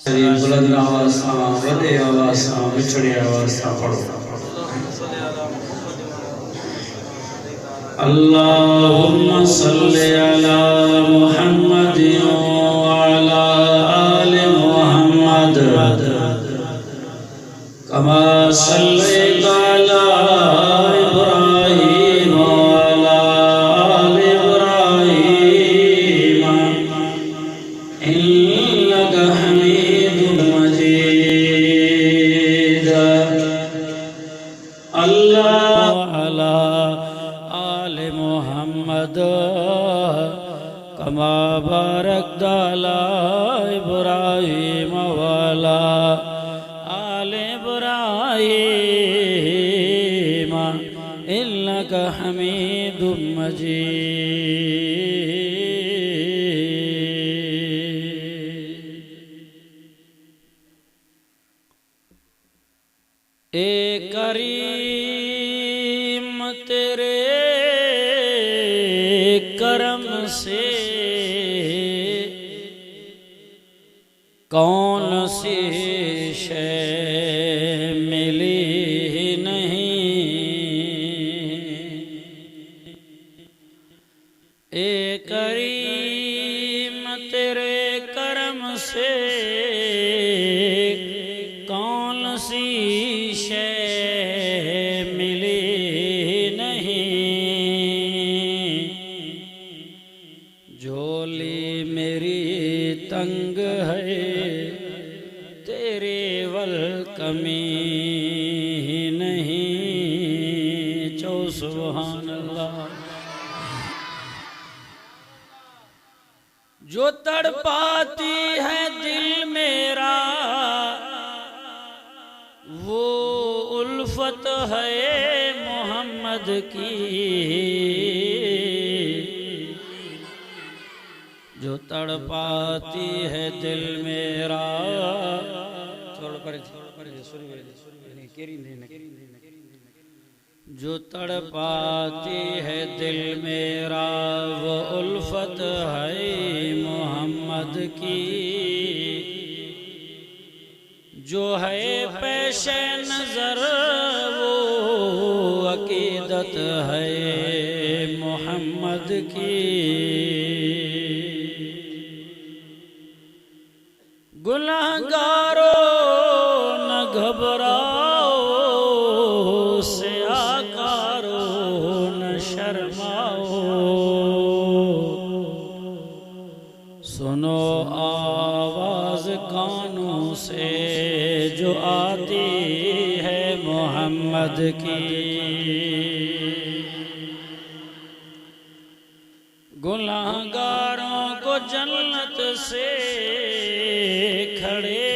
बुलंद आवाज़ सां वॾे आवाज़ सां विछड़ी आवाज़ सां पढ़ो। अल्लाहुम्मा सल्लि अला मुहम्मद व अला आलि मुहम्मद कमा सल्लैता अला इब्राहीम व अला आलि इब्राहीम इन्नका हमीदुम मजीद। अल्लाह अला आलि मुहम्मद कमा बारकता अला इब्राहीम व अला आलि इब्राहीम इन्नका हमीदुम मजीद। ए करीम तेरे करम से कौन सी शय मिली नहीं। ए करीम तेरे करम से कौन सी शय मिली नहीं। झोली मेरी तंग है तेरे वल कमी नहीं। चो सुभान अल्लाह। जो तड़पाती है दिल मेरा वो उल्फत है मोहम्मद की। जो तड़पाती है दिल मेरा जो तड़पाती है दिल मेरा वो उल्फत है मोहम्मद की। जो है पेशे नजर वो अकीदत है मोहम्मद की। गुनहगारो न घबराओ से आकारो न शर्माओ। सुनो आवाज कानों से जो आती है मोहम्मद की। गुनहगारों को जन्नत से खड़े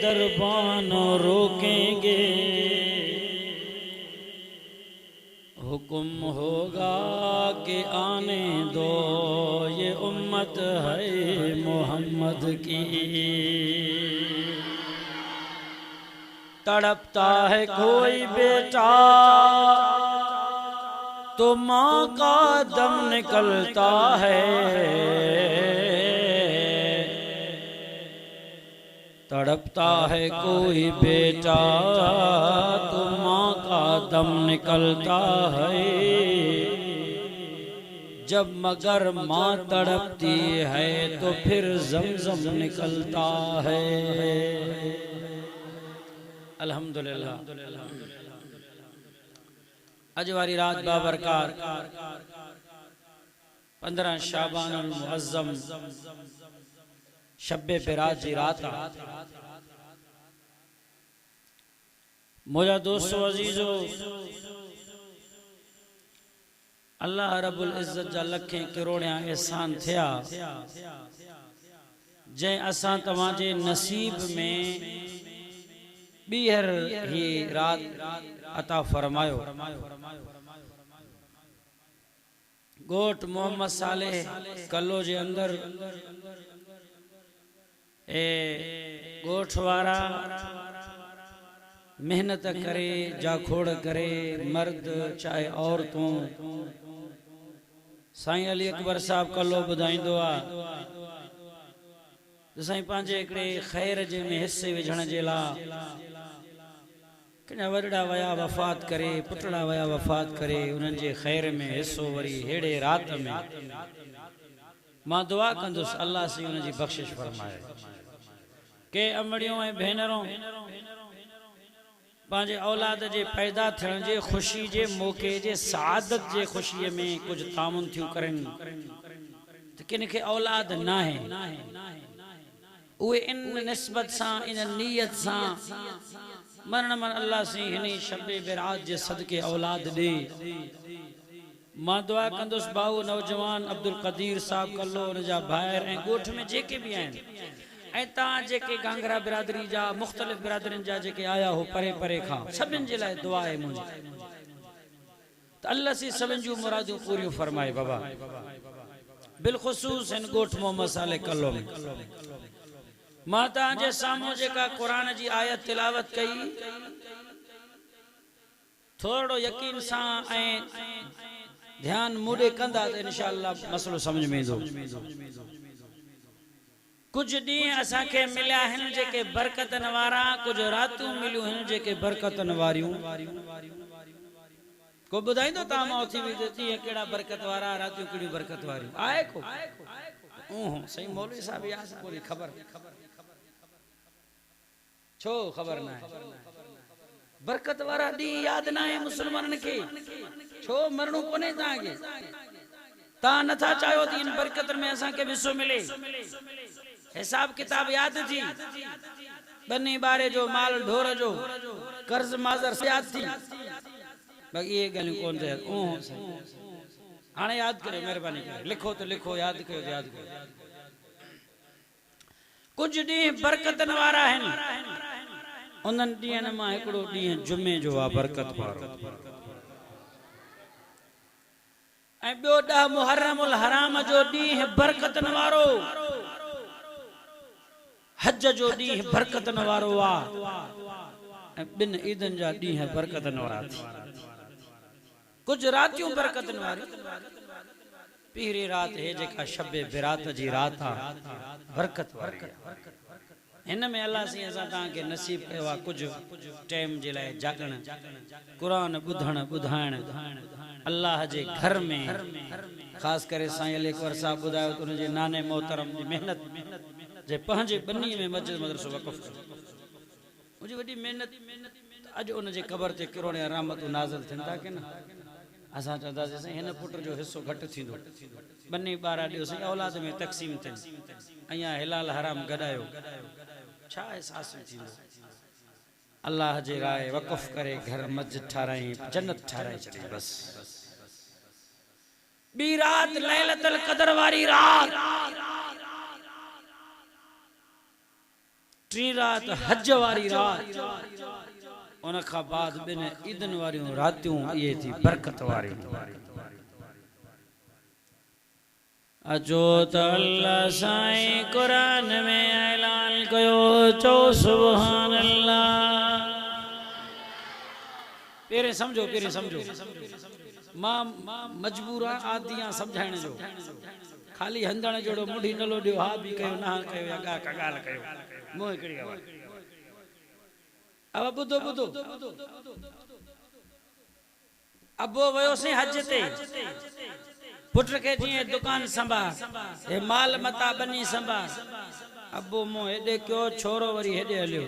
दरबान रोकेंगे। हुक्म होगा कि आने दो ये उम्मत है मोहम्मद की। तड़पता है कोई बेटा तो माँ का दम निकलता है। तड़पता है कोई बेटा तो माँ का दम निकलता है। जब मगर माँ तड़पती है तो फिर ज़मज़म निकलता है। अल्हम्दुलिल्लाह। अजवारी रात बाबरकार 15 शाबान मुअज़्ज़म शब्बे बेरात जी रात मुझा दोस्तों अजीजो अल्लाह रब्बुल इज़्ज़त जा लखें करोड़ियां एहसान थिया जै असां तवाजे नसीब में ॿीहर ही रात अता फरमायो। गोट मोहम्मद सालेह कल्लो जे अंदर गोठ वारा मेहनत करे जाखोड़ करे मर्द चाहे औरतों। साईं अली अकबर साहब कल्लो ॿुधाईंदो आहे साईं पंहिंजे हिकिड़े ख़ैर जे में हिस्से विझण जे लाइ कन्या वॾड़ा वया वफ़ात करे, पुटड़ा वया वफ़ात करे, उन्हनि जे ख़ैर में हिस्सो वरी हेड़े रात में मां दुआ कंदुसि अल्लाह से उन जी बख़्शिश फरमाए। के अमड़ियों ऐं भेनरों पंहिंजे औलाद जे पैदा थियण जे ख़ुशी जे मौक़े जे सआदत जे ख़ुशीअ में कुझु तामुन थियूं करनि त किन खे औलाद न आहे, उहे इन निस्बत सां इन नियत सां मरण मन अल्लाह से हिन शबे बिरात जे सदके औलाद दे। मां दुआ कंदुसि भाऊ नौजवान अब्दुल कदीर साहब कल्लो, उन जा भाइर ऐं ॻोठ में जेके बि आहिनि ऐं तव्हां जेके गांगरा बिरादरी जा मुख़्तलिफ़ बिरादरियुनि जा जेके आया हो परे परे खां, सभिनि जे लाइ दुआ आहे मुंहिंजी त अल्लाह से सभिनि जूं मुरादूं पूरियूं फरमाए। बाबा बिलख़ुसूस हिन ॻोठ मोहम्मद साले कल्लो में मां तव्हांजे साम्हूं जेका क़ुरान जी आयत तिलावत कई, थोरो यकीन सां ऐं ध्यान मूॾे कंदा त इंशाअल्लाह मसलो समझ में ईंदो। कुछ ॾींहं असांखे मिलिया आहिनि जेके बरकतनि वारा, कुछ रातूं मिलियूं आहिनि जेके बरकतनि वारियूं। को ॿुधाईंदो तव्हां मां उथी ॾींहं कहिड़ा बरकत वारा, रातियूं कहिड़ियूं बरकत वारियूं आहे को? सही मौलवी साहब याद कोई ख़बर छो ख़बर न आहे? बरकत वारा ॾींहं यादि न आहे मुस्लमाननि खे? छो मरणो कोन्हे तव्हांखे? तव्हां नथा चाहियो त इन बरकतनि में असांखे हिसो मिले? हिसाब किताब यादि थी, बनी बारे जो, माल ढोर जो, कर्ज माज़र यादि थी, बाक़ी ये ॻाल्हियूं कोन थियूं। हाणे यादि करियो, महिरबानी करे लिखो त लिखो, यादि कयो त यादि कयो। कुछ ॾींहं बरकतनि वारा आहिनि, उन्हनि ॾींहंनि मां हिकिड़ो ॾींहुं जुमे जो आहे बरकत वारो, ऐं ॿियो 10 मुहर्रमुल हराम जो ॾींहुं बरकतनि वारो, हज जो ॾींहुं बरकतनि वारो आहे, ऐं 2 ईदनि जा ॾींहं बरकतनि वारा थी। कुछ रातियूं बरकतनि वारियूं। पहिरीं राति हे जेका शबे बिरात जी रात आहे बरकत वारी। हिन में अल्लाह से असां तव्हांखे नसीब कयो आहे कुछ टाइम जे लाइ जागण, क़ुरान ॿुधण ॿुधाइण अल्लाह जे घर में। ख़ासि करे साईं अली अकबर साहब ॿुधायो त उनजे नाने मोहतरम जी महिनत जे पंहिंजे बनी में मस्जिद मदरसो वक़फ़ कयो, मुंहिंजी वॾी महिनत। अॼु उनजे क़बर ते किरोड़े रहमतूं नाज़िल थियनि था की न? असां चवंदासीं साईं हिन पुट जो हिस्सो घटि थींदो, बनी ॿारहं ॾियो साईं, औलाद में तक़सीम थियनि, अञा हिलाल हराम गॾायो, छा एहसास थींदो? अल्लाह जे राह वक़फ़ करे घर मस्जिद ठाराई, जन्नत ठाराए छॾी बस। ॿी रात लैलतुल क़दर वारी रात, टी रात हज वारी रात, उन खां बाद 2 ईदनि वारियूं रातियूं, इहे थी बरकत वारियूं। अचो त अल्लाह साईं क़ुरान में ऐलान कयो, चो सुभान अल्लाह। पहिरें सम्झो, पहिरें सम्झो, मां मजबूर आदियां सम्झाइण जो, खाली हंधण जोड़ो मुंडी न लोडियो, हा बि कयो न कयो या गा ॻाल्हि कयो, मूं हिकिड़ी आवाज़। अब ॿुधो ॿुधो, अबो वयोसीं हज ते, पुट खे जीअं दुकान संभाल, हे माल मता बनी संभाल, अबो मूं हेॾे कयो, छोरो वरी हेॾे हलियो,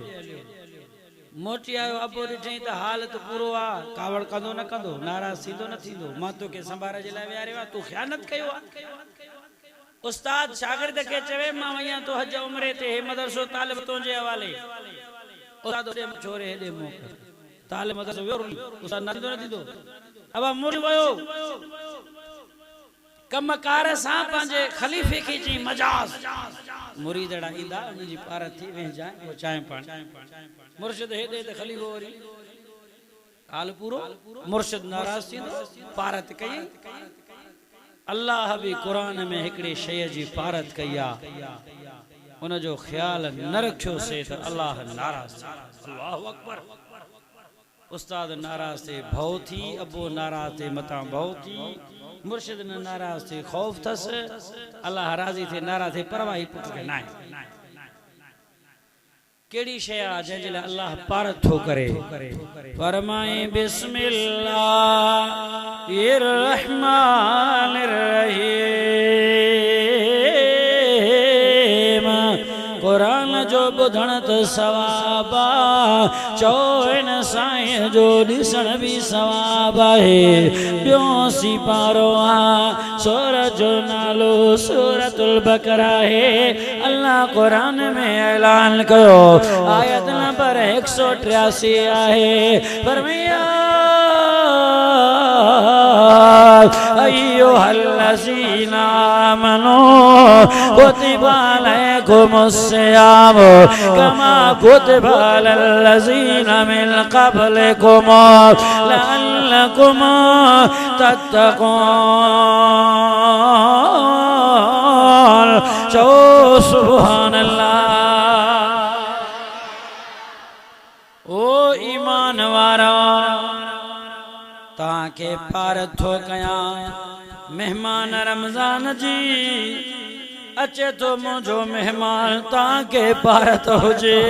मोटी आयो। अबो ॾिठई त हालत पूरो आहे, कावड़ कंदो न कंदो, नाराज़ थींदो न थींदो, मां तोखे संभाल जे लाइ विहारियो आहे, तूं ख़यानत कयो आहे। उस्ताद शागिर्द खे चवे मां वञा तो हज उमरे ते, हे मदरसो तालिब तुंहिंजे हवाले, उस्ताद छोरे हेॾे मोकिल, तालिब मदरसो वियो, उस्ताद न थींदो। अब मुड़ वियो, कमकार सां पंहिंजे ख़लीफ़े खे चई मजाज, मुरीदड़ा ईंदा उनजी पार थी वेंजाए, वो चांहि पाणी। मुर्शिद हेॾे त ख़लीफ़ो वरी हाल पूरो, मुर्शिद नाराज़ थींदो, पारत कई। अल्लाह बि क़ुरान में हिकिड़ी शइ जी पारत कई आहे, उनजो ख़्याल न रखियोसीं त अल्लाह नाराज़। अल्लाहु अकबर। उस्ताद नाराज़ थे भौ थी, अबो नाराज़ थे मतां भौ थी, मुर्शिद न नाराज़ थे खौफ थस, अल्लाह राज़ी थे नाराज़ थे परवाही पुट के ना। केड़ी शय आ जंहिंजे लाइ अल्लाह पार थो करे फरमाए बिस्मिल्लाहिर रहमानिर रहीम कुरान जो ॿुधण त सवाब चो इन साईं जो ॾिसण बि सवाब आहे ॿियो सिपारो आहे सूरत जो नालो सूरतुल बकरा है अल्लाह कुरान में ऐलान कयो आयत नंबर 183 आहे फरमाया अय्युहल्लज़ीना आमनू कुतिबा अलैकुमुस्सियाम कमा कुतिबा अलल्लज़ीना मिन क़ब्लिकुम लअल्लकुम तत्तक़ून चो सुभानअल्लाह। ओ ईमान वारा ताके पार थो कया मेहमान रमजान जी अचे तो मुझो मेहमान ताके पार तो हुजे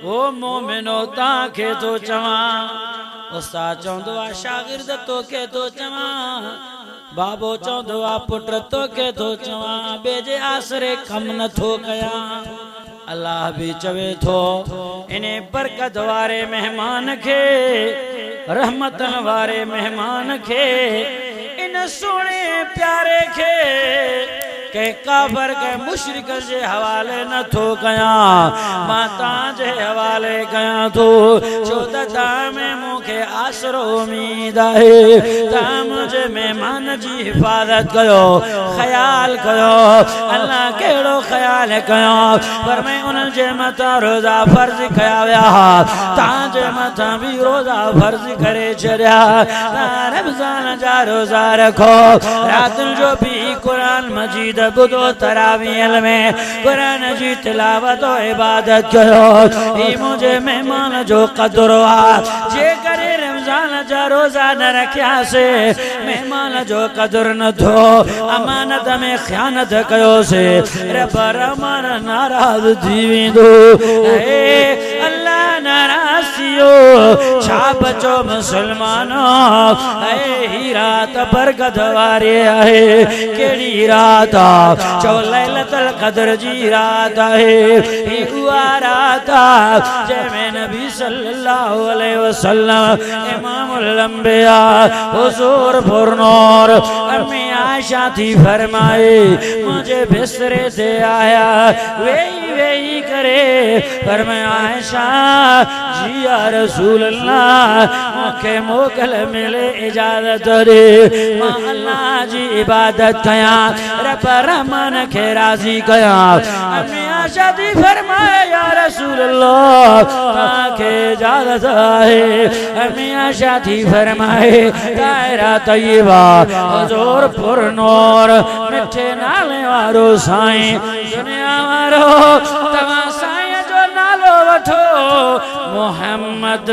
ओ मोमिनो ताके तो चवा उस्ताद चवंदो आ शागिर्द तोखे तो चवा बाबो चवंदो आ पुट तोखे तो चवा बेजे आसरे कम न थो कया अल्लाह भी चवे थो इने बरकत वारे मेहमान के रहमतन वारे मेहमान के इन सोने प्यारे के काबर के मुशरिक जे हवाले न थो कया माता जे हवाले कया थो चोदता में मुखे आसरो उम्मीद है ता मुझे मेहमान जी हिफाजत कयो ख्याल कयो अल्लाह केड़ो ख्याल कयो पर मैं उन जे मता रोजा फर्ज कया वया ता जे मता भी रोजा फर्ज करे छड़या रमजान जा रोजा रखो रात जो भी कुरान मजीद बुदो तरावील में कुरान जी तिलावत और इबादत करो ये मुझे मेहमान जो कदर हुआ जे करे रमजान जा रोजा न रखया से मेहमान जो कदर न थो अमानत में खयानत कयो से रब रमान नाराज थी वेंदो ए अल्लाह नाराज थियो छा बचो मुसलमानो ए ही रात बरकत वारी आहे केड़ी रात चो लैलतुल क़द्र जी रात है हुआ रात जैमें नबी सल्लल्लाहु अलैहि वसल्लम इमामुल अंबिया हुजूर पुरनूर अम्मी आयशा थी फरमाए मुझे बिस्तरे से आया वेई वेई करे फरमाया आयशा जी या रसूल अल्लाह मुखे मोकल मिले इजाजत दे मां अल्लाह जी इबादत कया रब रहमान के राजी कया अम्मी आयशा दी फरमाए या रसूल अल्लाह ताके इजाजत है अम्मी आयशा दी फरमाए दायरा तैयबा हुजूर पुरनूर मिठे नाले वारो साईं दुनिया वारो तवा साईं जो नालो वठो मोहम्मद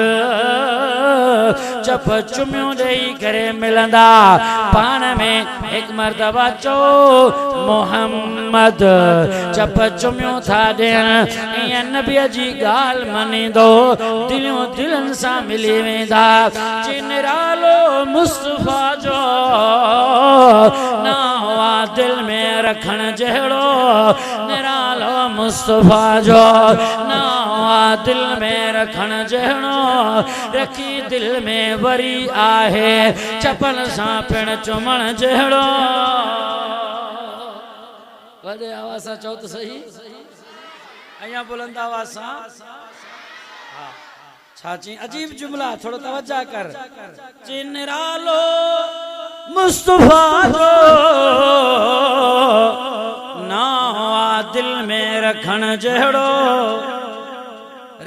चप चुमियों देई करे मिलंदा पान में एक मर्तबा चो मोहम्मद चप चुमियों था देन ये नबी जी गाल मनी दो दिलों दिलन सा मिली वेंदा चिनरालो मुस्तफा जो ना हुआ दिल में रखण जहड़ो निरालो मुस्तफा जो ना हुआ दिल में रखण जहड़ो रखी दिल में वरी आहे चपल सा पिण चुमण जहड़ो वडे आवाज सा चौ तो सही अया बुलंद आवाज सा छाची अजीब जुमला थोड़ा तवज्जा कर चिनरालो मुस्तफा जो ना हुआ दिल में रखण जहड़ो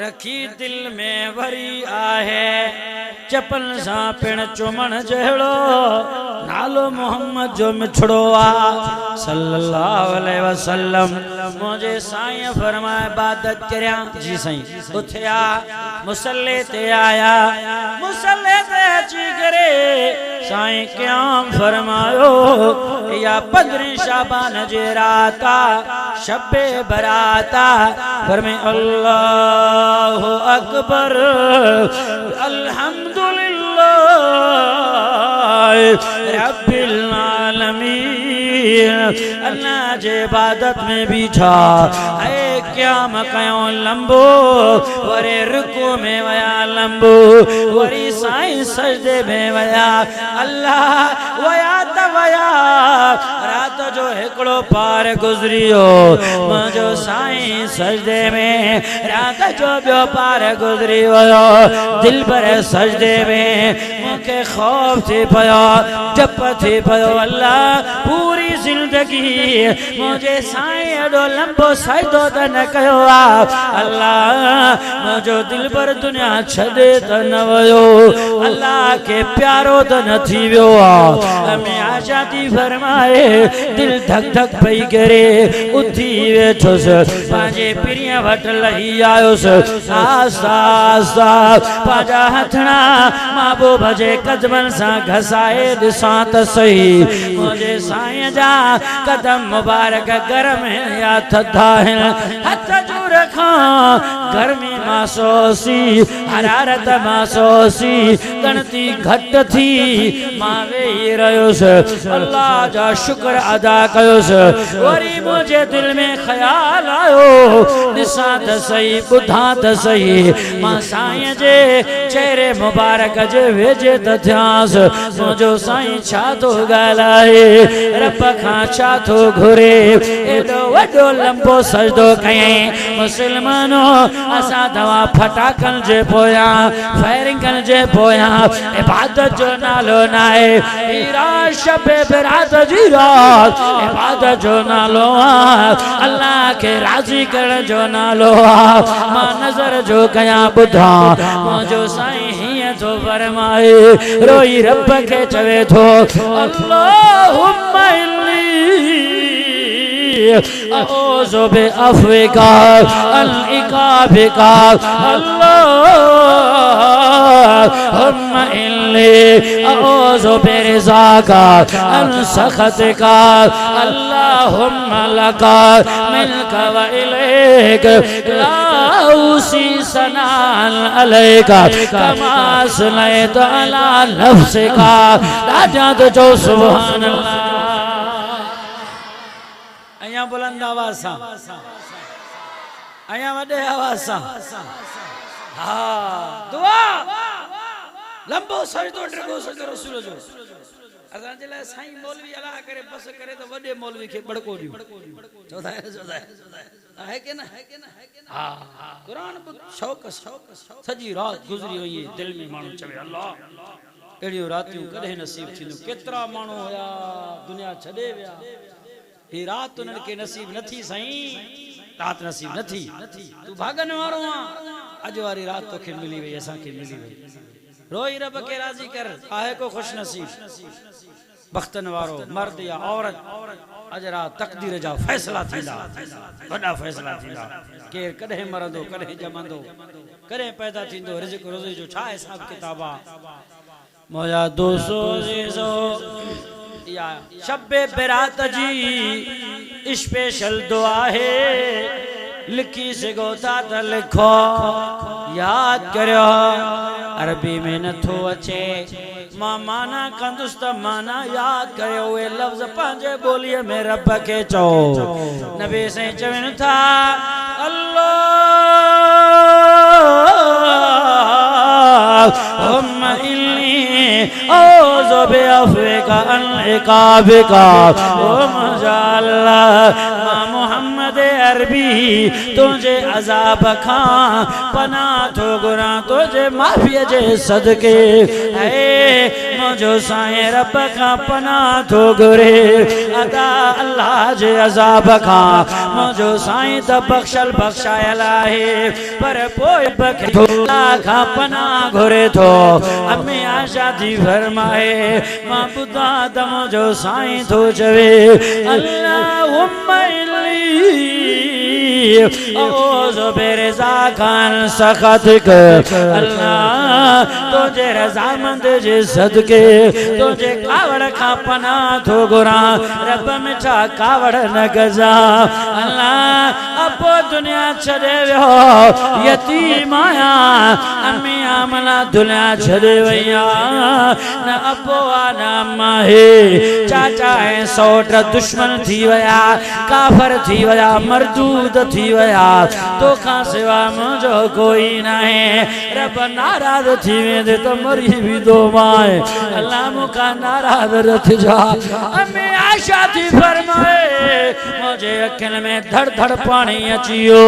रखी दिल में वरी आहे चपल सा पिण चुमण जहड़ो नालो मोहम्मद जो मिठड़ो आ सल्लल्लाहु अलैहि वसल्लम मुझे साईं फरमाए इबादत करया जी साईं उठया मुसल्ले ते आया मुसल्ले ते अची करे साईं क़याम फरमायो या 15 शाबान जे राता शब्बे बराता फरमे अल्लाहु अकबर अल्हम्दुलिल्लाह रब्बिल आलमीन अल्लाह जे इबादत में बीठा ऐ क़याम कयो लंबो वरे रुकू में वया लंबो वरी साईं सजदे में वया अल्लाह वया त वया रात जो हिकड़ो पार गुजरियो मुझो साईं सजदे में रात जो बियो पार गुजरी वयो दिल पर सजदे में मुखे खौफ थी पयो जप थी पयो अल्लाह पूरी जिंदगी मुझे साईं एडो लंबो सजदो त न कयो अल्लाह मुझो दिल पर दुनिया छदे त न वयो अल्लाह के प्यारो त न थी वियो मैं आशा थी फरमाए दिल धक धक पई करे उठी वेठोस पांजे पिरिया वट लही आयोस आसा आसा पांजा हथड़ा माबो भजे कदमन सा घसाए दिसा त सही मुझे साईं जा कदम मुबारक गरम है या थधा है हथ जो रखा गर्मी मासोसी हरारत मासोसी गणती घट थी मावे रयोस अल्लाह जा शुक्र अदा कयोस वरी मुझे दिल में ख्याल आयो दिसा त सही बुधा त सही मां साईं जे चेहरे मुबारक जे वेजे त थियास मुझो साईं छा तो गालाए रब खां छा तो घुरे एडो वडो लंबो सजदो कयई मुसलमानो असा दवा फटाकन जे पोया फायरिंगन जे पोया इबादत जो नालो नाए हीरा शबे बरात जी रात इबादत जो नालो अल्लाह के राजी कर जो नालो मां नजर जो कया बुधा मुझो साईं हिय तो फरमाए रोई रब के चवे थो अल्लाहुम्मा औज़ु बिअफ़्विका अन इक़ाबिका अल्लाहुम्मा इन्नी औज़ु बिरिज़ाका अन सख़तिका अल्लाहुम्मा लका मिनका व इलैक ला उसी सनान अलैका कमा सनैत अला नफ्सिका दादा जो सुभान अल्लाह अया बुलंद आवाज सा अया वडे आवाज सा हां दुआ लंबो सजदो ड्रगो सजदो रसूल जो असा जे लाए साईं मौलवी अल्लाह करे बस करे तो वडे मौलवी के बड़को दियो चौथा है के ना हां कुरान शौक सजी रात गुजरी हुई दिल में मानो चवे अल्लाह एड़ियो रातियों कदे नसीब थिनो केतरा मानो होया दुनिया छडे वया ये रात उन के नसीब नथी साईं रात नसीब नथी तू भागन वारो अज वारी रात तो के मिली वे ऐसा के मिली वे रोई रब के राजी कर आहे को खुश नसीब बख्तन वारो मर्द या औरत अज रात तकदीर जा फैसला थींदा बड़ा फैसला थींदा के कदे मरंदो कदे जमंदो कदे पैदा थींदो रिज़्क़ रोज़ी जो छा हिसाब किताबा मोया दोस्तो जीजो या शब्बे बरात जी स्पेशल दुआ है लिखी सगोता त लिखो याद करो अरबी में नथो अचे मां माना कंदुस त माना याद कयो वे लफ्ज पंजे बोलिए में रब के चो नबी से चवन था अल्लाहुम्मा इन्नी औज़ु बिअफ़्विका अन इक़ाबिका ओ मजाल्ला मोहम्मद अरबी तुझे अजाब खां पना तो गुनाह तुझे माफी जे सदके है मुझो साईं रब खां पना तो गुरे अदा अल्लाह जे अजाब खां मुझो साईं त बख्शल बख्शायल आहे पर पोइ बखे खां पना घुरे थो अम्मी आशा थी फरमाए मां बुधा त मुझो साईं थो चवे अल्लाहुम्मा इन्नी औज़ु बिरज़ा खान सख़तिक अल्लाह तुझे रज़ामंद जे सदके तुझे कावड़ का पना थो गुरा रब मिठा कावड़ न गजा अल्लाह अपो दुनिया छड़े हो यतीम आया अम्मी आमला दुनिया छड़े वैया न अपो आना माहे चाचा है सौट दुश्मन थी वया काफर थी वया मरदूद थी वया तो खां सिवा मुझो कोई नहीं रब नाराज थी वेंदे तो मरी भी दो माए अल्लाह मुका नाराज रथ जा अम्मी आयशा थी फरमाए मुझे अखिन में धड़ धड़ पानी अचियो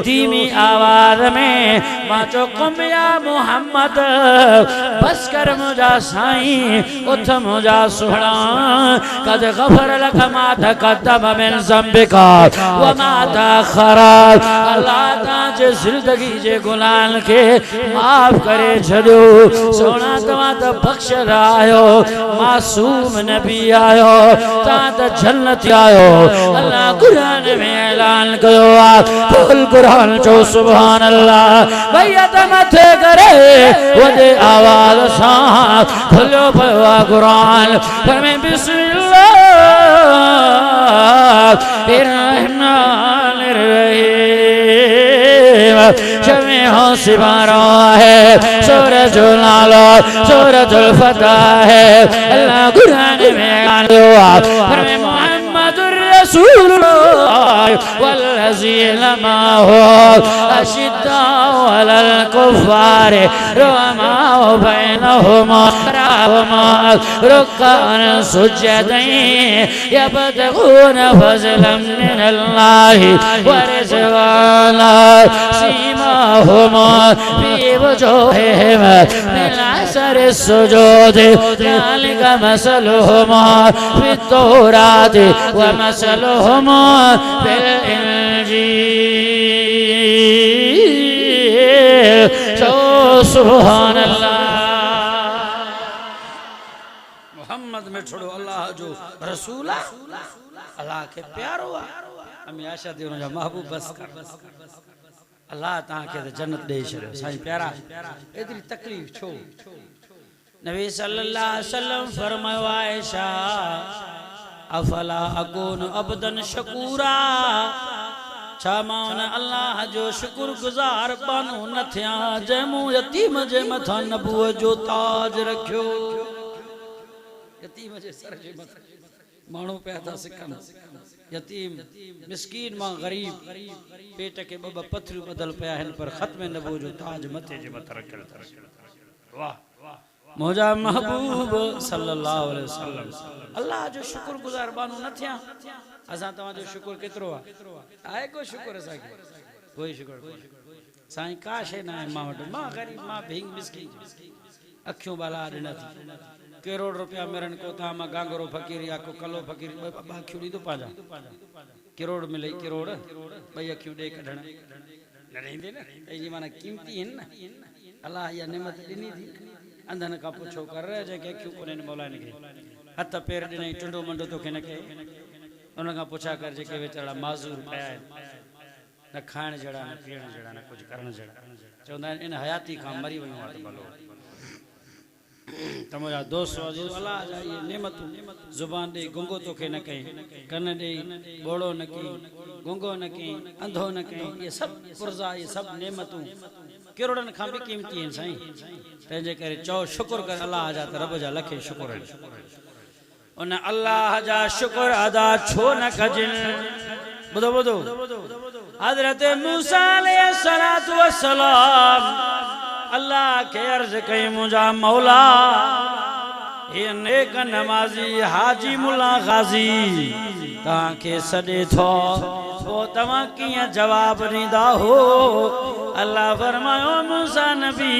धीमी आवाज में मां चो कुमिया मोहम्मद बस कर मुझा साईं उठ मुझा सुहणा कद गफर लक मा तक़द्दम मिन ज़ंबिका व मा तअख़रा अल्लाह ताजे जिंदगी जे गुनाहन के माफ करे छड़ो सोना तवा त बख्श आयो मासूम नबी आयो ता त जन्नत आयो अल्लाह कुरान में ऐलान कयो बोल कुरान चो सुभान अल्लाह भैया त मथे करे वदे आवाज सा खुलो पवा कुरान फरमे बिस्मिल्लाह रहमानिर रहीम शमे हो सिवारा है सूरज लाला सूरजुल फतह है अल्लाह कुरान में आया फरमे मुहम्मदुर रसूलुल्लाह वल्लज़ीना माहु अशिद्दाउ अलल कुफ़ार रुहमाउ बैनहुमा रुक्कान सुज्जदैन यब्तगून फज़लन मिनल्लाहि व रिज़वाना सीमाहुमा फी वजूहिहिम मिन असरि सुजूद ज़ालिका मसलुहुमा फित्तौरात व मसलुहुमा फिल इंजील सुभान अल्लाह मोहम्मद में छोड़ो अल्लाह जो रसूला अल्लाह के प्यारो हमें आशा दी उनजा महबूब बस कर अल्लाह तां के जन्नत दे छड़ो साईं प्यारा एतरी तकलीफ छो नबी सल्लल्लाहु अलैहि वसल्लम फरमायो आयशा अफला अकून अबदन शकूरा छा मां अल्लाह जो शुक्र गुजार बानो न थिया जैमू यतीम जे मथा नबूअ जो ताज रखियो यतीम जे सर जे मथा माण्हू पिया था सिखनि यतीम मिस्कीन मां गरीब पेट के ॿ पथरियूं बदल पिया आहिनि पर ख़त्म नबूअ जो ताज मथे जे मथा रखियल वाह मुझा महबूब सल्लल्लाहु अलैहि वसल्लम अल्लाह जो शुक्र गुजार बानो न थिया असा तवा जो शुक्र केतरो आहे को शुक्र असा कोई शुक्र साईं का शे ना मां वट मां गरीब मां भींग मिस्कीन अखियों बाला ॾिना थी करोड़ रुपया मेरन को ता मां गांगरो फकीर या को कलो फकीर बा अखियों ॾींदो पाजा करोड़ मिले करोड़ भई अखियों ॾे कढण न रहंदे न जी माना कीमती आहिनि न अल्लाह या नेमत ॾिनी थी अंधन का पुछो कर जे के क्यों कोने मौलाना के हथ पैर ॾिनई टुंडो मंडो तो के न के उन का पुछा कर जे के वेचारा माज़ूर पया न खाण जड़ा न पीण जड़ा न कुछ करण जड़ा चवंदा इन हयाती का मरी वयो त भलो तमरा दोस्त अजीज अल्लाह जा ये नेमतू जुबान दे गुंगो तो के न कहीं कन दे बोड़ो न की गुंगो न की अंधो न कहीं ये सब पुरजा ये सब नेमतू करोड़न खां भी कीमती हैं साईं तंहिंजे करे चओ शुक्र कर अल्लाह जा त रब जा लखे शुक्र उन अल्लाह जा शुक्र अदा छो न कजन बुधो बुधो हजरत मूसा अलैहिस्सलातु वस्सलाम अल्लाह के अर्ज कई मुझा मौला ये नेक नमाजी हाजी मुल्ला गाजी तां के सदे थो वो तवा किया जवाब ॾींदा हो अल्लाह फरमायो मूसा नबी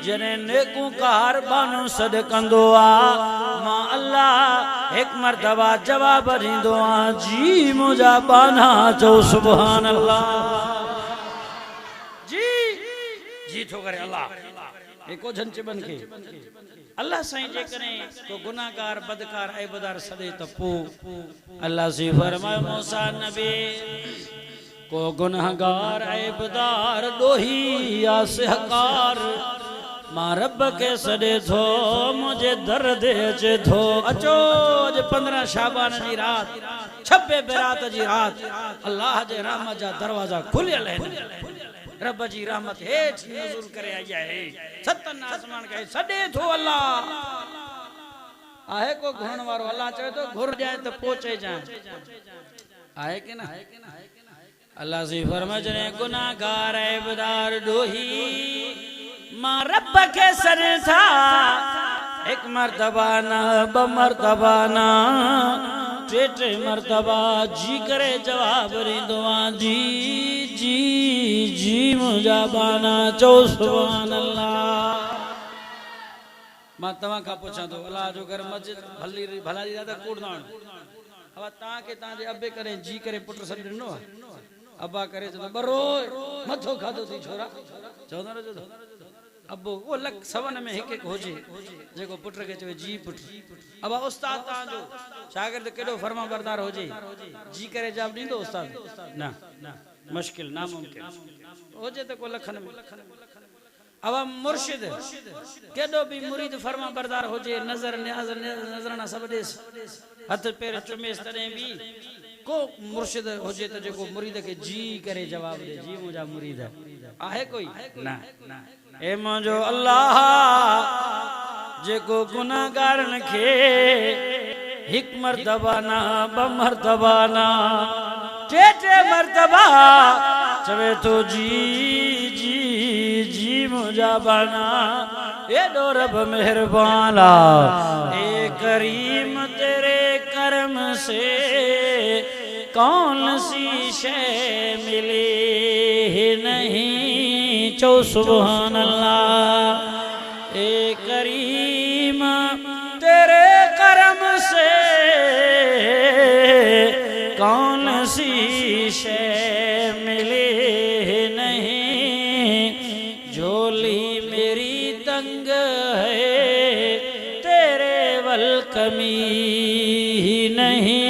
जने नेकूकार बानो सद कंदो आ मां अल्लाह एक मर्तबा जवाब ॾींदो आ जी मुझा बाना चो सुभान अल्लाह जी जी थो करे अल्लाह एको जन चिबन के अल्लाह साईं जे करे तो गुनाहगार बदकार ऐबदार सदे त पो अल्लाह से फरमायो मूसा नबी को गुनहगार ऐबदार डोही या सहकार मां रब के सॾे थो मुझे दर्द अचे थो अचो अॼु 15 शाबान जी रात 26 बेरात जी रात अल्लाह जे रहमत जा दरवाजा खुलियल आहिनि रब जी रहमत हेठ नज़ुर करे आई आहे सतन आसमान के सॾे थो अल्लाह आहे को घुरण वारो अल्लाह चवे तो घुर जाए तो पहुंचे जाए आहे कि ना अल्लाह से फरमाए गुनाहगार ऐबदार डोही मां रब के सर था एक मर्तबा ना ब मर्तबा ना टे मर्तबा जी करे जवाब रींदो जी जी जी मुंहिंजा बाना चओ सुभान अल्लाह मां तव्हां खां पुछां थो अल्लाह जो घर मस्जिद भलारी दादा कूड़नाण अब तव्हां के तव्हां जे अबे करे जी करे पुट सॾ ॾिनो अबा करे चवंदो बरो मथो खाधो थी छोरा चवंदो न चवंदो अबो वो लख सवन में एक एक होजे जेको पुट के चवे जी पुट अब उस्ताद ता जो शागिर्द केडो फरमा बरदार होजे जी करे जवाब दींदो उस्ताद ना मुश्किल नामुमकिन होजे तो को लखन में अब मुर्शिद केडो भी मुरीद फरमा बरदार होजे नजर न्याज नजराना सब देस हथ पैर चुमेस तने भी को मुर्शिद होजे तो जेको मुरीद के जी करे जवाब दे जी मुजा मुरीद आहे कोई ना ए मुझो अल्लाह जेको गुनाहगारन के एक मर्तबा ना ब मर्तबा ना टे मर्तबा चवे तो जी जी जी मुजा बना ए रब मेहरबाना ए करीम तेरे करम से कौन सी शय मिली नहीं चो सुभान अल्लाह ए करीम तेरे करम से कौन सी शय मिले नहीं झोली मेरी तंग है तेरे वल कमी नहीं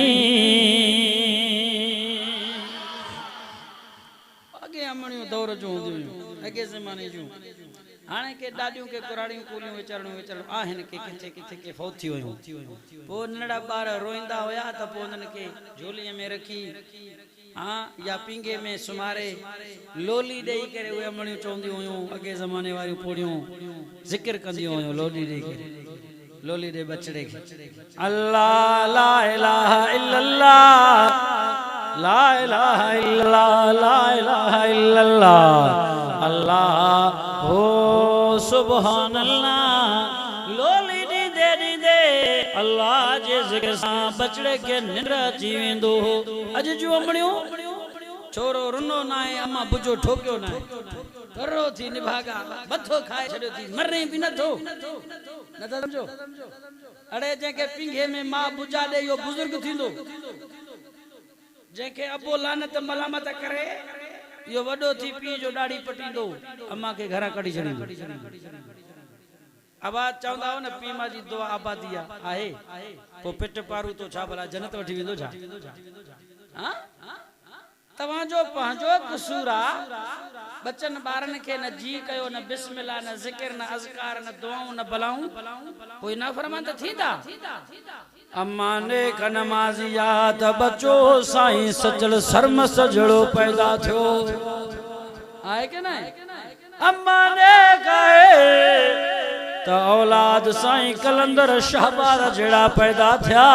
आगे अमणियों दौर जो अगे ज़माने जो हाने के दादियों के कुराड़ियों कूलियों विचरणों आहिन के किथे किथे के फौती हुयूं पो नड़ा बार रोइंदा होया त पो उनन के झोलीअ में रखी हां या पिंगे में सुमारे लोली देई करे वे अमणियों चवंदी हुयूं अगे ज़माने वारियूं पोड़ियूं जिक्र कंदी हुयूं लोली देई करे लोली दे बचड़े के अल्लाह ला इलाहा इल्लल्लाह ला इलाहा इल्लल्लाह ला इलाहा इल्लल्लाह अल्लाह हो सुभान अल्लाह लोली दी दे अल्लाह जे जिक्र सा बचड़े के निंद्र अची वेंदो अज जो अमणियो छोरो रुनो ना है अम्मा बुजो ठोक्यो ना है करो थी निभागा मथो खाए छड़ो थी मरने भी न थो न समझो अरे जेके पिंगे में मां बुजा दे यो बुजुर्ग थींदो जेके अबो लानत मलामत करे यो वडो थी पी जो दाढ़ी पटींदो अम्मा के घर कड़ी छड़ी आवाज चवंदा हो न पी मां जी दुआ आबादिया आहे पो पिट पारू तो छा भला जन्नत वठी वेंदो छा हां तवा जो पंहिंजो कसूरा बच्चन बारन के न जी कयो न बिस्मिल्लाह न जिक्र न अज़कार न दुआऊं न बलाऊं कोई ना फरमान त थींदा अम्मा ने नमाज़िया त बच्चो साईं सजल शर्म सजड़ो पैदा थियो आए के ना अम्मा ने कहे त औलाद साईं कलंदर शहबाज जेड़ा पैदा थिया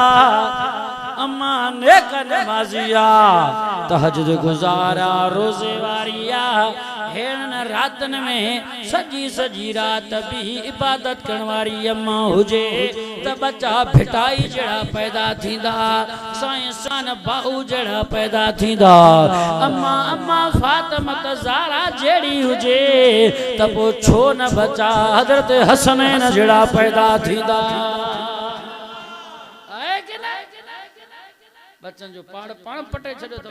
अम्मा ने नमाज़िया तहज्जुद गुजारा रोजे वारिया हेन रातन में सजी सजी रात भी इबादत करने वाली अम्मा हुजे त बच्चा भिटाई जड़ा पैदा थींदा साईं सान बाहू जड़ा पैदा थींदा अम्मा अम्मा फातिमा ज़हरा जेड़ी हुजे त पो छो न बच्चा हजरत हसनैन जड़ा पैदा थींदा बच्चन जो पाण पटे छड़ो तो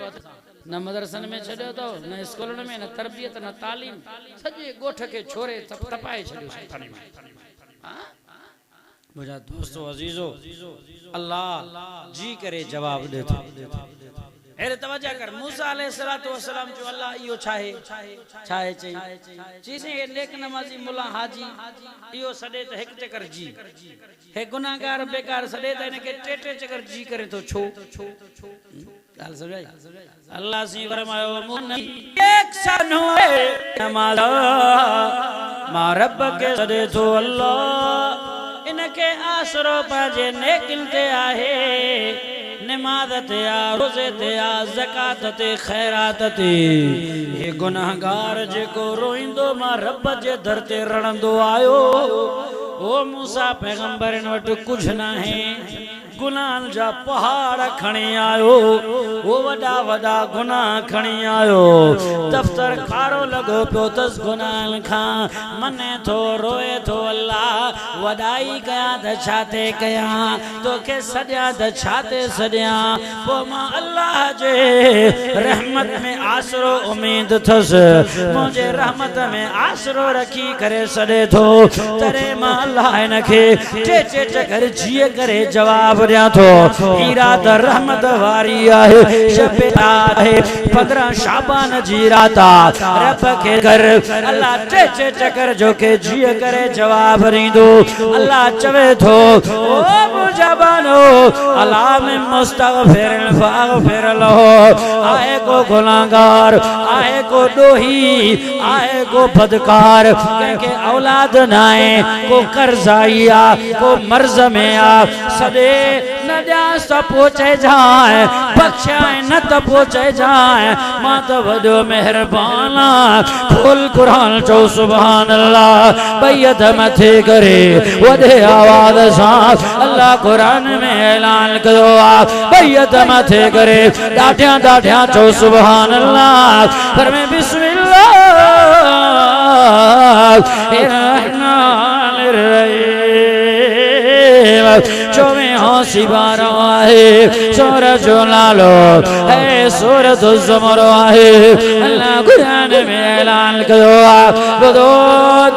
न मदरसन में छड़ो तो न स्कूलन में न तरबियत न तालीम सजे गोठ के छोरे तपाए छड़ो थाने में मुझा दोस्तों अजीजो अल्लाह जी करे जवाब दे थो हेरे तवज्जो कर मूसा अलैहिस्सलातु वस्सलाम जो अल्लाह इयो छाहे चई चीसे हे नेक नमाजी मुल्ला हाजी इयो सडे त एक चक्कर जी हे गुनाहगार बेकार सडे त इनके टे चक्कर जी करे तो छो गाल समझाई अल्लाह सी फरमायो मुनी एक सन होए नमाज मा रब के सडे तो अल्लाह इनके आसरो पाजे नेकिल ते आहे नमाज ते आ रोजे ते आ ज़कात ते खैरात ते ये गुनाहगार जेको रोइंदो मां रब जे दर ते रणंदो आयो ओ मूसा पैगंबरन वट कुछ ना है गुनाहन जा पहाड़ खणी आयो वो वडा वडा गुनाह खणी आयो दफ्तर खारो लगो पियो तस गुनाहन खा मने थो रोए थो अल्लाह वडाई कया त छाते कया तोखे सड्या त छाते सड्या पो मां अल्लाह जे रहमत में आसरो उम्मीद थस मुझे रहमत में आसरो रखी करे सडे थो तरे मां अल्लाह इनखे टे चकर जिए करे जवाब दिया थो हीरा द रहमत वारी आहे शबे आहे 15 शाबान जी राता रब के घर अल्लाह टे चकर जो के जिए करे जवाब रींदो अल्लाह चवे थो ओ मुजबानो अल्लाह में मुस्तगफिर फागफिर लहो आए को गुनाहगार आए को दोही आए को बदकार के औलाद नाए को कर्जाइया को मर्ज में आ सदे न जास पहुंचे जाए बख्शाए न त पहुंचे जाए मां तो वडो मेहरबान खोल कुरान चो सुभान अल्लाह बैयत मथे करे वदे आवाज सा अल्लाह कुरान में ऐलान करो बैयत मथे करे डाठिया डाठिया चो सुभान अल्लाह फरमे बिस्मिल्लाह चौवे हौसी बारो आहे सूरज लालो है सूरत ज़ुमर आहे अल्लाह कुरान में ऐलान करो बुदो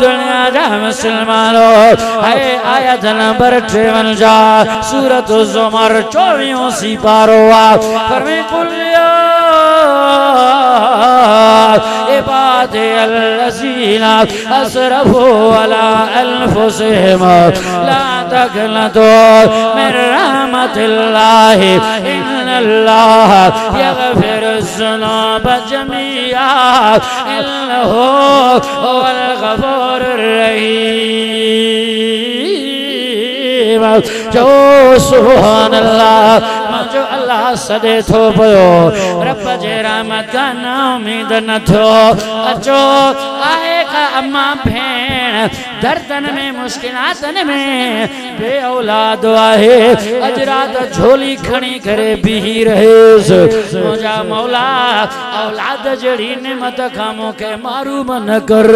दुनिया जा मुसलमानो है आयत नंबर 53 जा सूरत ज़ुमर 24 हौसी बारो फरमे कुलिया इबादे अल्लज़ीना असरफू अला अनफुसिहिम ला तक़नतू मिन रहमतिल्लाह इन्नल्लाह यग़फिरुज़्ज़ुनूब जमीआ इन्नहु हुवल गफ़ूरुर रहीम जो सुभान अल्लाह जो अल्लाह सदे थो पयो रब जे रहमत का ना उम्मीद न थो अचो आए का अम्मा भेण दर्दन में मुश्किलातन में बे औलाद आहे अज रात झोली खणी करे बिही रहेस मुझा मौला औलाद जड़ी नेमत खामो के मारूम न कर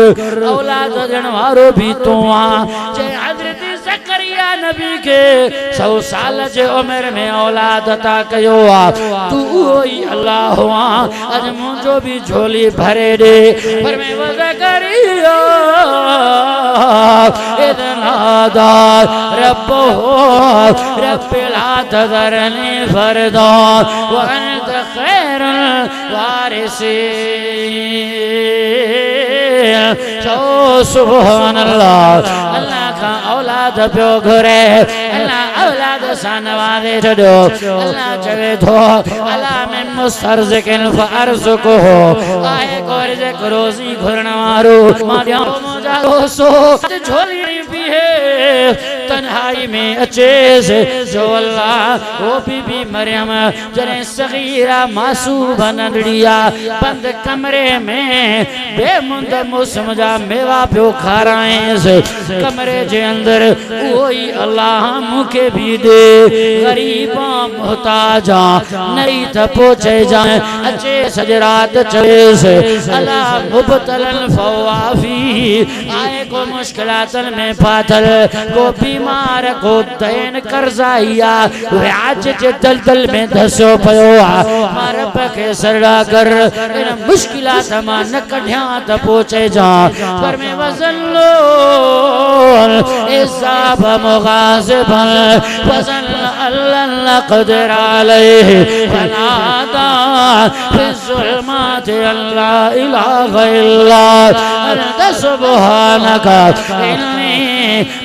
औलाद जण वारो भी तू आ जे हजरत ज़करिया नबी के 100 साल जे उम्र में औलाद अता कयो तू ही अल्लाह हुआ अज मुझो भी झोली भरे दे पर मैं वो ज़करिया इदनादा रब्बो रब ला तज़रनी फरदा व अंत खैरुल वारिसीन जो सुभान अल्लाह अल्लाह का औलाद पियो घुरे अल्लाह औलाद सा नवाज़े छॾियो अल्लाह चवे थो अल्लाह में मुस्तरज़िकिन फअरज़ुक़हु आहे को रिज़्क़ रोज़ी घुरण वारो मां ॾियां मुंहिंजा दोस्तो झोली भी है तन्हाई में अचेस जो अल्लाह वो बीबी मरियम जरे सगीरा मासूम नंढड़िया बंद कमरे में बेमुंद मौसम जा मेवा पियो खाराएस कमरे जे अंदर वही अल्लाह मुखे भी दे गरीबा मोहताजा नहीं त पहुंचे जाए अचे सजरात चलेस अल्लाह मुबतलन फवाफी आए को मुश्किलातन में फाथल को भी बीमार को दैन कर्जाइया वे आज जे दलदल में धसो पयो मां रब के सरड़ा कर इन मुश्किलात मां न कढिया त पहुंचे जा पर में वज़ल्लो इसाब मुगाज़िबन वज़ल अल्लाह क़दर अलैहि फनादा फि ज़ुल्मात अल्ला इलाहा इल्ला अंत सुब्हानका इन्नी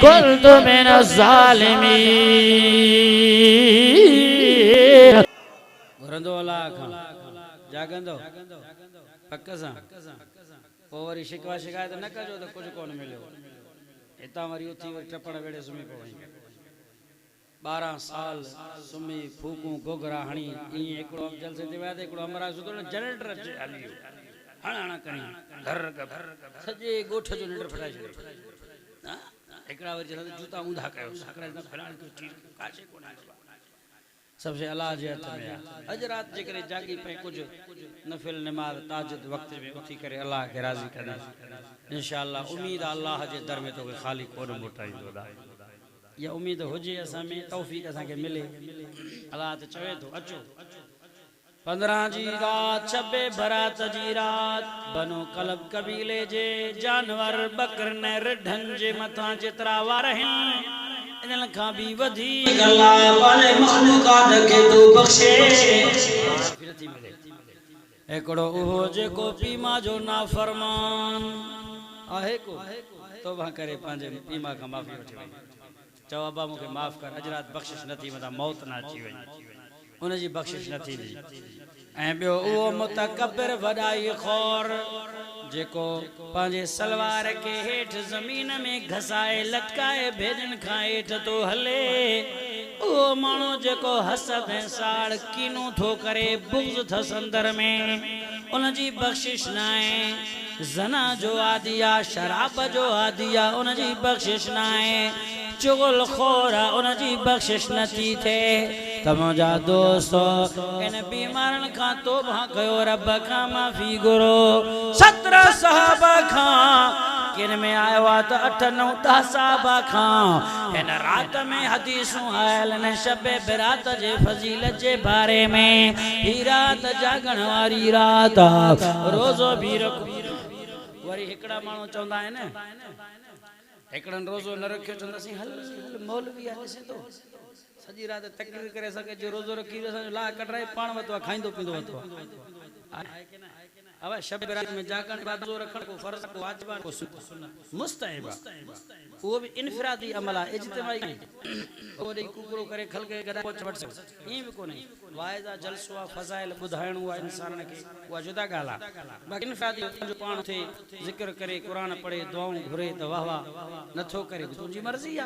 कुन्तु मिनज़ ज़ालिमीन। घुरंदो अलाह खां जागंदो पक सां पोइ वरी शिकवा शिकायत न कजो त कुझु कोन मिलियो हितां वरी उथी वरी टपण वेड़े सुम्ही पवई 12 साल सुम्ही फूकूं गोगरा हणी ईअं हिकिड़ो जलसे ते विया त हिकिड़ो अमरा सुधो जनरेटर अचे हली वियो हणा करी घर सॼे ॻोठ जो निंड फिटाए छॾियो हिकिड़ा वरी चवंदा जूता ऊंधा कयो साकरा न फलाणी काशे कोन सब से अल्लाह जे हथ में अज रात जे करे जागी पे कुछ नफिल नमाज ताजद वक्त में उठी करे अल्लाह के राजी करे इंशाअल्लाह उम्मीद अल्लाह जे दर में तो खाली कोन मोटाइंदो या उम्मीद होजे असा में तौफीक असा के मिले अल्लाह तो चवे तो अचो 15 जी रात छबे बरात जी रात बनो कलब कबीले जे जानवर बकर ने रिढन जे मथा जेतरा वार हैं इनन खां भी वधी अल्लाह पाने मखलूकात के तू बख्शे फिरती मिले एकड़ो ओहो जेको पीमा जो नाफरमान आहे को तौबा करे पांजे पीमा का माफी वठी वई चओ अब्बा मूंखे माफ़ कर अज रात बख्शिश न थी मता मौत न अची वई उन जी बख्शिश न थी ऐं ॿियो उहो मुतकब्बिर वॾाई खौर जेको पंहिंजे सलवार के हेठि ज़मीन में घसाए लटकाए भेजन खां हेठि तो हले उहो माण्हू जेको हसद ऐं साड़ कीनो थो करे बुग़्ज़ थस अंदर में उन जी बख्शिश न आहे ज़ना जो आदिया शराब जो आदिया उन जी बख्शिश न आहे चुगल खोरा उन जी बख्शिश न थी थे तमुजा दोस्तो इन बीमारन खां तौबा कयो रब खां माफ़ी घुरो 17 सहाबा खां किन में आयो आ त 8-9 10 सहाबा खां इन रात में हदीसूं आयल न शबे बरात जे फजीलत जे बारे में ही रात जागण वारी रात रोज़ो भी रखो वरी हिकड़ा माण्हू चवंदा आहिनि एकड़न रोज़ो न रखियो चंदासी हल मौलवी आ ॾिसे तो सॼी रात तकरीर करे सके जो रोज़ो रखी असां ला कटराए पाण वतो खाइंदो पींदो वतो आहे के न अब शब रात में जागण रोज़ो रखण को फर्ज को वाजिब को सुन्नत मुस्तहब वो भी इनफरादी अमल है इज्तिमाई वो दे कुकरो करे खल के गदा पहुंच वट ई भी कोने वाइजा जलसो फजाइल बुधाइण हुआ इंसान के वो जुदा गाला बाकी इनफरादी जो पाण थे जिक्र करे कुरान पढ़े दुआऊं घुरे त वाह वाह नथो करे तुंजी मर्जी आ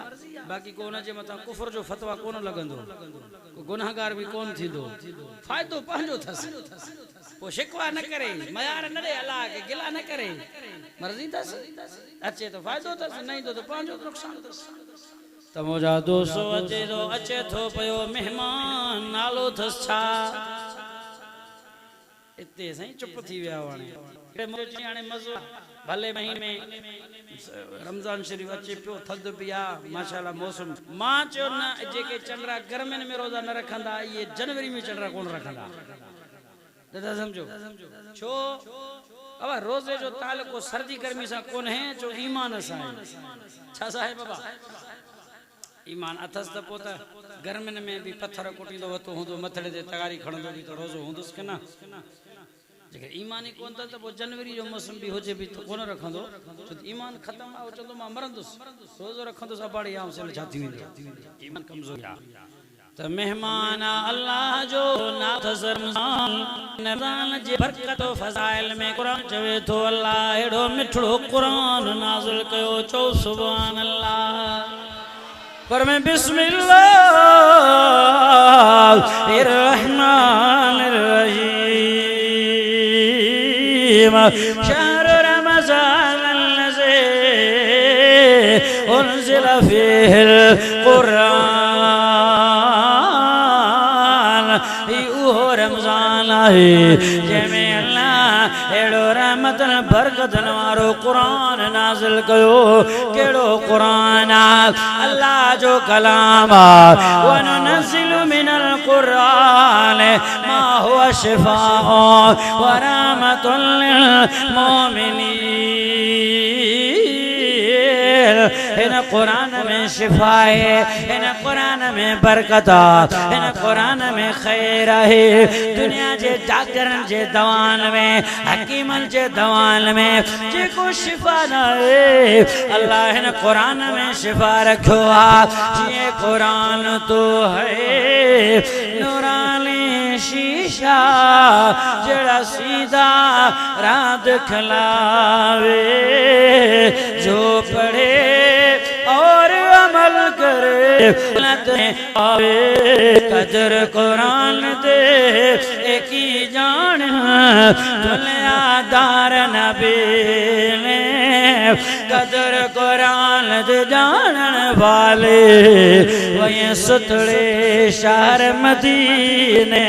बाकी को न जे मथा कुफर जो फतवा कोन लगंदो को गुनाहगार भी कोन थींदो फायदो पंजो थस वो शिकवा न करे मयार न दे अल्लाह के गिला न करे मर्जी थस अच्छे तो फायदो थस नहीं तो पंजो नुकसान थस तमोजा दोस्तो अचे थो पयो मेहमान नालो थस छा इते सही चुप थी विया हाणे मज़ो भले महीने में रमजान शरीफ अचे पियो थद पिया माशाल्लाह मौसम मां चयो न जेके चंद्रा गर्मियुनि में रोज़ा न रखंदा ये जनवरी में चंद्रा कोन रखंदा दादा समझो छो अब रोजे जो ताल्लुक़ सर्दी गर्मी से कोन है जो ईमान सा है छा साहे बाबा ईमान अथस त पोत गर्मियुनि में भी पत्थर कुटींदो वतो हुंदो मथड़े ते तगारी खणंदो भी तो रोज़ो हुंदुस के ना जेके ईमानी कोन त पो जनवरी जो मौसम भी होजे भी तो कोन रखंदो तो ईमान खत्म आ चंदो मां मरंदुस रोज़ो रखंदो सा बाड़ी आम से जाती वेंदो ईमान कमजोर आ त मेहमान अल्लाह जो नाथ रमजान रमजान जे बरकत फजाइल में कुरान चवे तो अल्लाह एड़ो मिठड़ो कुरान नाज़िल कयो चो सुभान अल्लाह पर मैं बिस्मिल्लाहिर्रहमानिर्रहीम शहर रमजान अल्लज़ी उन्ज़िल फ़ीहिल कुरान रमजान है जैमें अल्लाह एड़ो रहमत बरकत वारो कुरान नाज़िल कयो केड़ो कुरान अल्लाह जो कलाम व नुनज़िलु मिनल कुरान मा हुवा शिफाअ व रहमतुल लिल मोमिनीन। इन कुरान में शिफा है, इन कुरान में बरकत, इन कुरान में खैर है। दुनिया जे डॉक्टरन जे दवान में, हकीमन जे दवान में जेको शिफा न है, अल्लाह इन कुरान में शिफा रखो जी। कुरान तो है नूरानी शीशा जड़ा सीधा राह दिखलावे, जो पढ़े और अमल करे आवे। कदर कुरान दे एक ही जान दुनियादार नबी ने, कदर कुरान दे जानन वाले वही सुतड़े शहर मदीने।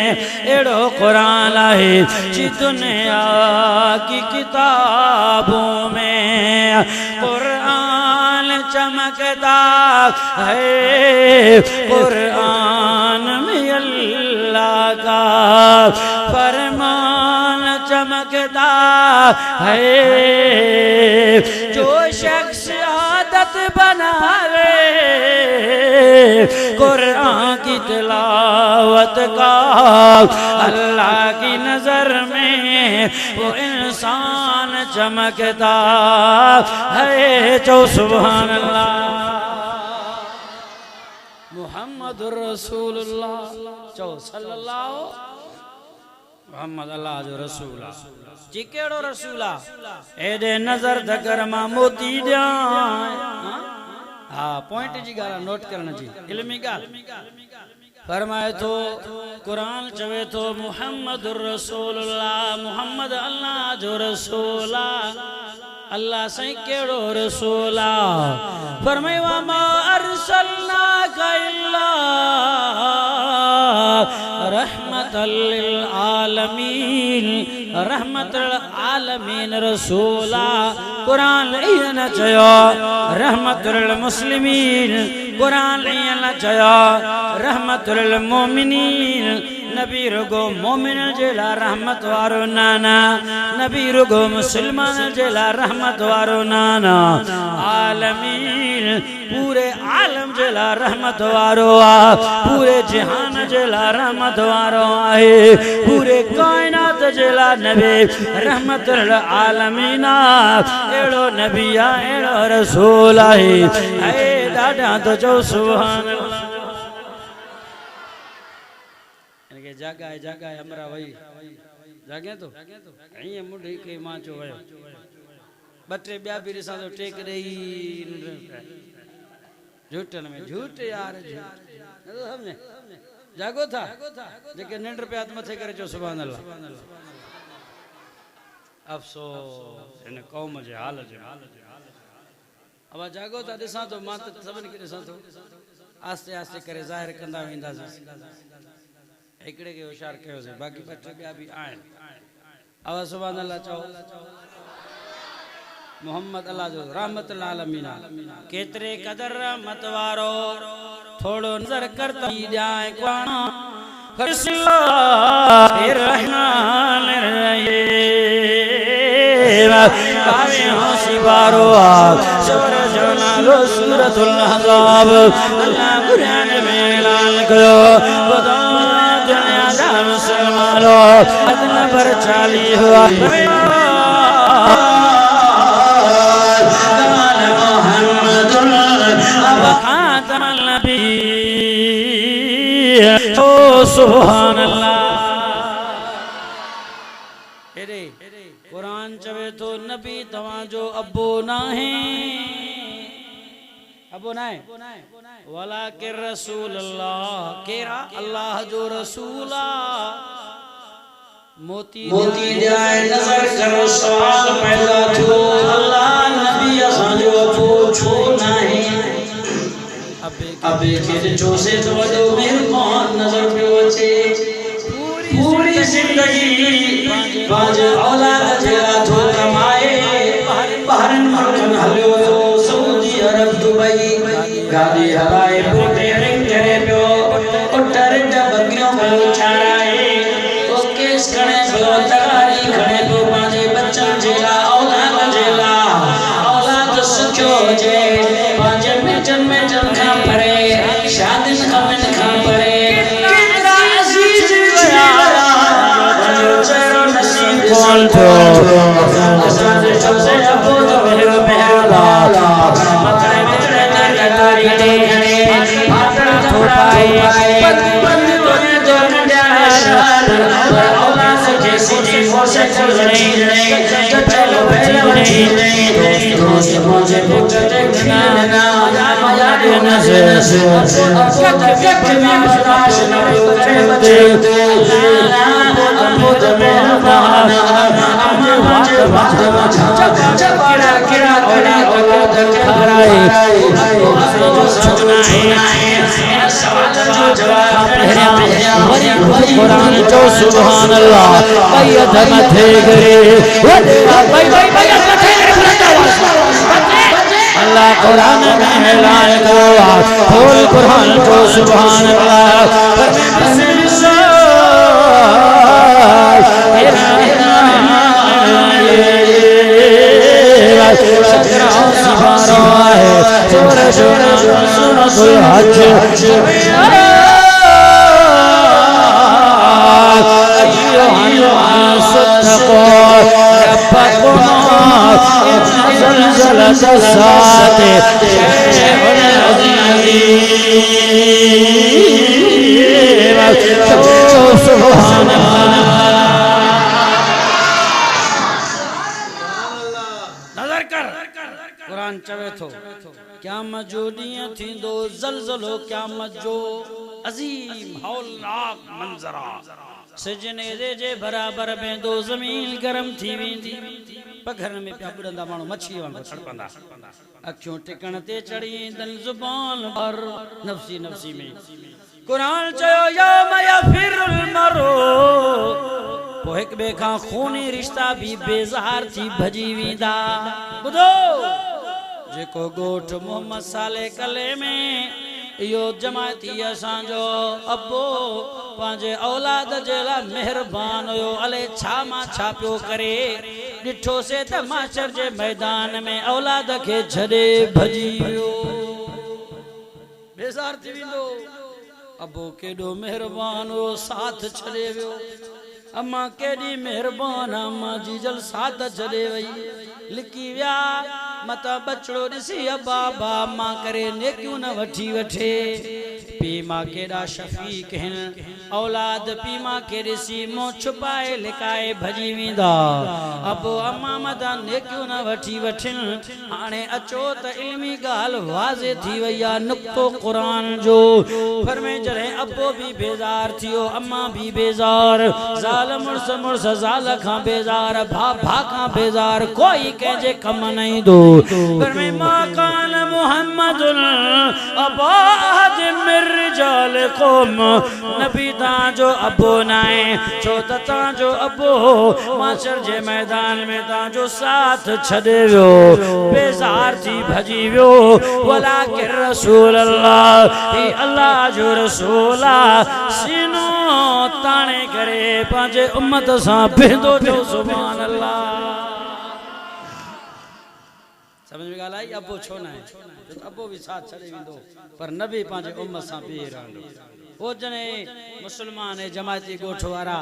एड़ो कुरान है जी दुनिया की किताबों में कुरान चमकता है, कुरान में अल्लाह का फरमान चमकता है। जो शख्स आदत बनावे कुरान की तिलावत का, अल्लाह की नजर में वो इंसान चमकता है। जो सुभान अल्लाह मुहम्मदुर रसूलुल्लाह चो सल्लल्लाहु मोहम्मद अल्लाह जो रसूला जी। केड़ो रसूला एडे नजर दगर मा मोती दिया। हाँ पॉइंट जी गाला नोट करना जी, इल्मी गाल फरमाए तो कुरान चवे तो मुहम्मदुर रसूलुल्लाह, मुहम्मद अल्लाह जो रसूला। अल्लाह सही केड़ो रसूला फरमाए वा मा अरसलनाका इल्ला रहमतल लिल आलमीन, रहमतुल आलमीन रसूला। कुरान इह न चयो रहमतुल मुस्लिमीन, कुरान इह न चयो रहमतुल मोमिनीन। नबी रुगो मोमिन जेला रहमत वारो नाना, नबी रुगो मुसलमान जेला रहमत वारो नाना। आलमीन पूरे आलम जेला रहमत वारो आ, पूरे जहान जेला रहमत वारो आहे, पूरे कायनात जेला नबी रहमतुल आलमीन। एड़ो नबी आ एड़ो रसूल आहे, ए दादा तो जो सुभान अल्लाह। जागा है हमरा वही जागे तो अई मुंडी के मां चो वयो बटे ब्या बीरी सा तो टेक रही झूठन में झूठ यार झूठ समझे। जागो था जेके निंड पे हाथ मथे करे जो सुभान अल्लाह। अफसोस इन कौम जे हाल जे अब जागो था दिसा तो मां त सबन के दिसा तो आस्ते आस्ते करे जाहिर कंदा वेंदा। एकड़े के होशियार कयो से बाकी बच्चे ॿिया बि आहिनि। अब सुभान अल्लाह चओ मोहम्मद अल्लाह जो रहमतुल आलमीन। केतरे कदर रहमत वारो थोड़ो नजर कर त जाए कुरान रहमान रहीम कावे होसी वारो सूरज नालो सूरतुल अहज़ाब। अल्लाह कुरान में ऐलान कयो मुसलमानों नंबर 40 हुआ खातमुन नबी। ओ सुभान अल्लाह। कुरान चवे तो नबी तवां जो अबो ना है, अबो ना है वाला के रसूल अल्लाह केरा अल्लाह जो रसूला। मोती जाए नजर करो सवाल पैदा थो अल्लाह नबी असा जो पूछो नहीं। अबे के जो से तो वडो मेहरबान नजर पे अचे पूरी जिंदगी पांच औलाद जे गादी हवाए बूटे रिंग करे पियो उठर बगियों को छाड़ाए उसके कणे पियो तगारी खणे पियो पांजे बच्चन जेला औलाद जेला औलाद सुखो जे पांजे मिटन में जन खा पड़े शादिन खमन खा पड़े कितना अजीज गया जो चेहरा नसीब कौन तो अजान से अबो तो मेरा मेहला मकड़े मकड़े तारी दे माता तो पाए पत पत तो ने औलाद जैसी जी मोसे नहीं चलो नहीं दोस्त मुझे पुत्र देखना ना याद न से कक में बर्दाश न करे बच्चे अबो तो मेरा मुझे बात चकड़ा किड़ा औलाद खराए कुरान जो सुभान अल्लाह बैत मथे करे अल्लाह कुरान में ऐलान करो खोल कुरान जो सुभान अल्लाह कुरान चवे थो क़यामत जो ॾींहुं थींदो ज़लज़लो क़यामत जो अज़ीम हौलनाक मंज़रा सिजनेरे जे बराबर वेंदो ज़मीन गरम थी वेंदी पघर में पिया बुॾंदा माण्हू मच्छी वांगुरु तड़पंदा अखियूं टिकण ते चढ़ी ईंदन ज़ुबान पर नफ़्सी नफ़्सी में कुरान चयो यौम यफ़िरुल मरउ पोइ हिक ॿिए खां खूनी रिश्ता भी बेज़ार थी भॼी वेंदा ॿुधो जेको ॻोठ मोहम्मद साले कले में यो जमाती असांजो अबो पांजे औलाद जे लाइ मेहरबान हुयो अले छा मां छा पियो करे ॾिठो से त मास्टर जे मैदान में औलाद खे छॾे भॼी वियो बेज़ार थी वेंदो अबो केॾो मेहरबान हुयो साथ छॾे वियो अम्मा केॾी मेहरबान अम्मा जी जल साथ छॾे वई लिकी विया मता बचड़ो ॾिसी बाबा मां करे नेकियूं न वठी वठे पी मां केॾा शफ़ीक आहिनि औलाद पी मां के ॾिसी मुंहुं छुपाए लिकाए भॼी वेंदा अबो अम्मा मता नेकियूं न वठी वठनि हाणे अचो त इल्मी ॻाल्हि वाज़े थी वई आहे नुक़्तो क़ुरान जो पर में जॾहिं अबो बि बेज़ार थियो अम्मा बि बेज़ार ज़ाल मुड़स मुड़स ज़ाल खां बेज़ार भा भा खां बेज़ार कोई कंहिंजे कम न ईंदो पर में मां कान मुहम्मदुन अबा अहद मिर रिजालिकुम नबी तांजो अबो नाए छो त तांजो अबो माशर जे मैदान में तांजो साथ छॾे वियो बेज़ार थी भॼी वियो वलाकिन रसूल अल्लाह ही अल्लाह जो रसूल सीनो ताणे करे पंहिंजे उम्मत सां भिंदो थियो सुभान अल्लाह समझ में ॻाल्हि आई अबो छो न आहे अबो भी साथ छॾे वेंदो पर नबी पंहिंजे उम्मत सां बीह रहंदो वो जने मुसलमान जमाती ॻोठ वारा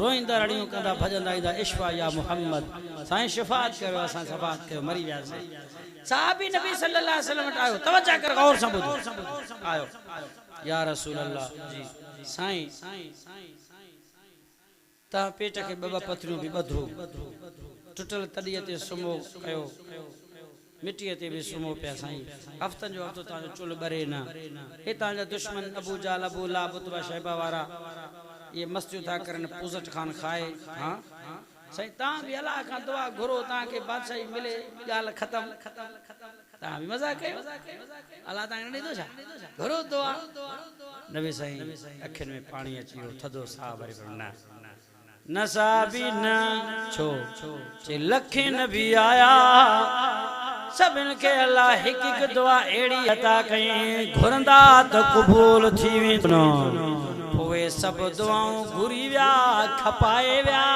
रोईंदा रड़ियूं कंदा भॼंदा ईंदा इश्वा या मुहम्मद साईं शफ़ाअत कयो असां शफ़ाअत कयो मरी वियासीं साहबी नबी सल्लल्लाहु अलैहि वसल्लम वटि आयो तवज्जो कर गौर सां ॿुधो आयो या रसूल अल्लाह जी साईं तव्हां पेट खे ॿ पथरियूं बि ॿधो टुटल तॾीअ ते सुम्हो कयो मिट्टीअ ते भी सुम्हो पिया साईं हफ़्तनि जो हफ़्तो तव्हांजो चुल्ह ॿरे न हे तव्हांजा दुश्मन अबू जाल अबू लाब उतबा शैबा वारा ये मस्तियूं था करनि पूज़ट खान खाए हाँ साईं तव्हां बि अलाह खां दुआ घुरो तव्हांखे बादशाही मिले ॻाल्हि ख़तम तव्हां बि मज़ाक कयो अलाह तव्हांखे ॾींदो छा घुरो दुआ नबी साईं अखियुनि में पाणी अची वियो थधो साह भरे पियो न साबी न छो चे लखे नबी आया सभिन के अल्लाह हिक हिक दुआ एड़ी अता कई घुरंदा त क़बूल थी वेंदो पोए सब दुआऊं घुरी व्या खपाए व्या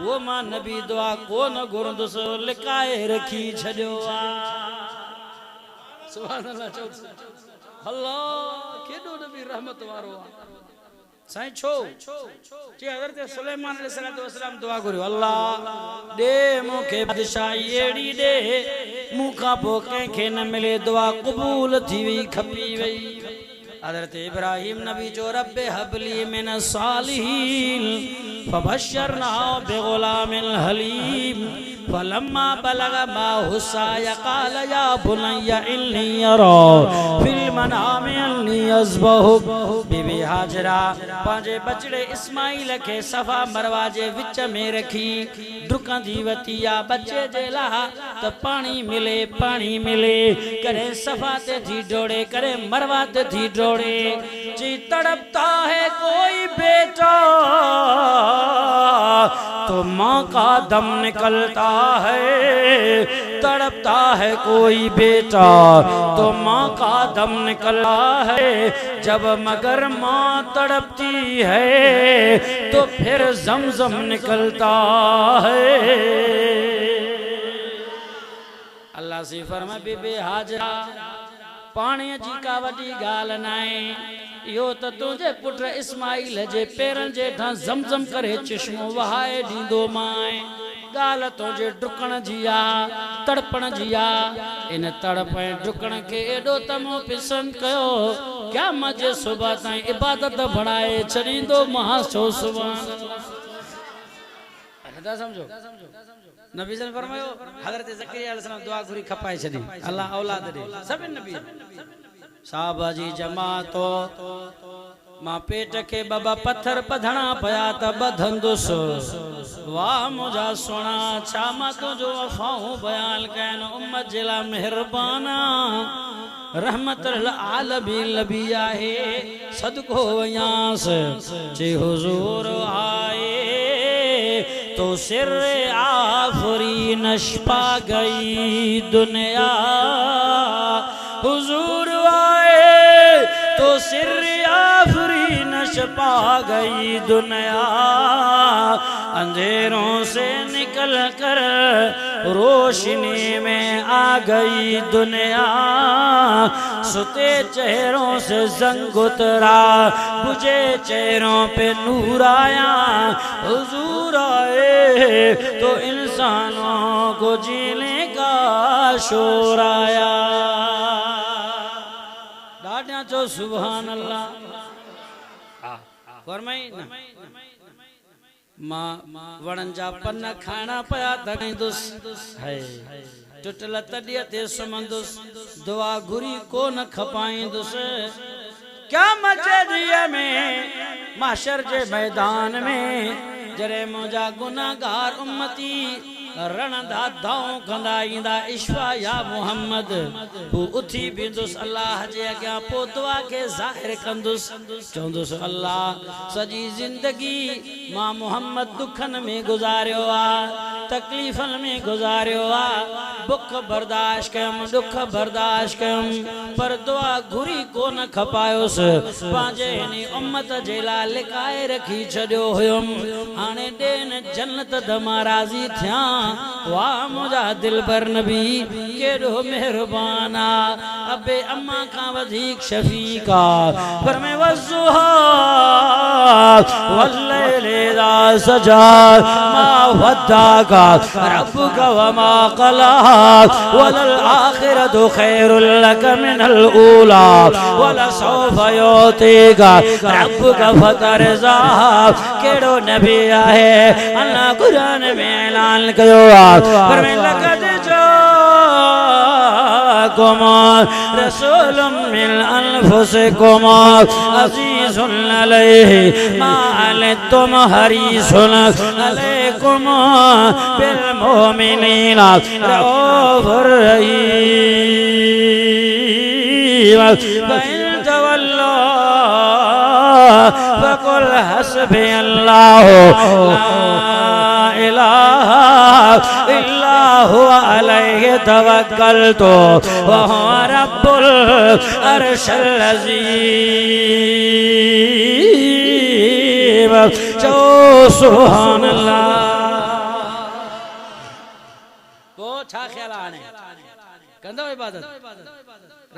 वो मां नबी दुआ कोन घुरंदुस लिकाए रखी छड्यो आ सुभान अल्लाह चो अल्लाह केडो नबी रहमत वारो साईं छो जे हज़रत सुलेमान अलैहिस्सलाम दुआ करियो अल्लाह दे मूंखे बादशाही एड़ी दे मूंखां पोइ कंहिंखे न मिले दुआ क़बूल थी वई खपी वई हज़रत इब्राहिम नबी जो रब्बे हबली मिन सालिहीन फबशरनाहु बिग़ुलामिन हलीम फलम्मा बलग माहु साय क़ाल या बुनय्या इन्नी अरा फिल मनामि अन्नी अज़बहुक बीबी हाजरा पंहिंजे बचड़े इस्माइल खे सफ़ा मरवा जे विच में रखी डुकंदी वती आ बच्चे जे लाइ त पानी मिले करे सफ़ा ते थी डोड़े करे मरवा ते थी डोड़े जी तड़पता है कोई बेटा तो माँ का दम निकलता है तड़पता है कोई बेटा तो माँ का दम निकलता है जब मगर माँ तड़पती है तो फिर ज़मज़म निकलता है अल्लाह से फरमा बीबी हाजरा पानी जी का वडी गाल नाए यो त तुझे पुट इस्माइल जे पेरन जे ठा ज़मज़म करे चश्मो वहाए दींदो माए गाल तुझे डुकण जिया तड़पण जिया इन तड़प डुकण के एडो तमो पसंद कयो क्या मजे सुबह ताई इबादत बढ़ाए छड़ींदो महा सो सुभान अल्लाह समझो नबी सन फरमायो हजरत ज़करिया अलैहिस्सलाम दुआ घुरी खपाए छदी अल्लाह औलाद दे सब नबी साहबा जी जमातो मां पेट के बाबा पत्थर पधणा पया त बधंदुस वाह मुझा सोना छा मां तुझो वफाऊं बयान कयन उम्मत जिला मेहरबाना रहमतुल आलमीन नबी आहे सदको वयास जे हुजूर आए तो सिर आफरी नशपा गई दुनिया हुजूर आए तो सिर आफरी नशपा गई दुनिया अंधेरों से निकल कर रोशनी में आ गई दुनिया सुते चेहरों से जंग उतरा बुझे चेहरों पे नूर आया हुजूर आए तो इंसानों को जीने का शोर आया डाटा चो सुभान अल्लाह फरमाई ना मां वणन जा पन खाना पया तकंदुस है टुटल तड़िय ते सुमंदुस दुआ घुरी को न खपाइंदुस क्या मचे दिया में माशर जे मैदान में जरे मुझा गुनाहगार उम्मती रणदा दाऊं कंदा इंदा इश्वा या मोहम्मद हु उठी बिंदुस अल्लाह जे अग्या पो दुआ के जाहिर कंदुस चंदुस अल्लाह सजी जिंदगी मां मोहम्मद दुखन में गुजारियो आ तकलीफन में गुजारियो आ बुख बर्दाश्त कयम दुख बर्दाश्त कयम पर दुआ घुरी को न खपायोस पांजे नी उम्मत जे ला लिकाए रखी छड्यो हुयम हाने देन जन्नत दमा राजी थिया वाह मुझा दिल पर नबी केडो मेहरबाना अबे अम्मा का वधिक शफीका पर मैं वज़ुहा वल्लैलि ज़ा सजा मा वद्दाका रब्बुका वमा क़ला वलल आखिरतु खैरुल लक मिनल ऊला वलसौफा युतीका रब्बुका फतरज़ा केडो नबी आहे अल्लाह कुरान में ऐलान कयो पर मैं लगद जाकुम रसूलुम मिन अनफुसिकुम अज़ीज़ुन अलैहि मा अनित्तुम हरीसुन अलैकुम बिल मुमिनीना रऊफ़ुर रहीम फ़इन तवल्लौ फ़क़ुल हस्बी अल्लाहु ला इलाहा इल्ला हुवा अलैहि तवक्कलतु व हुवा रब्बुल अर्शिल अज़ीम। चो सुभान अल्लाह। वो छा ख्याल आने कंदो इबादत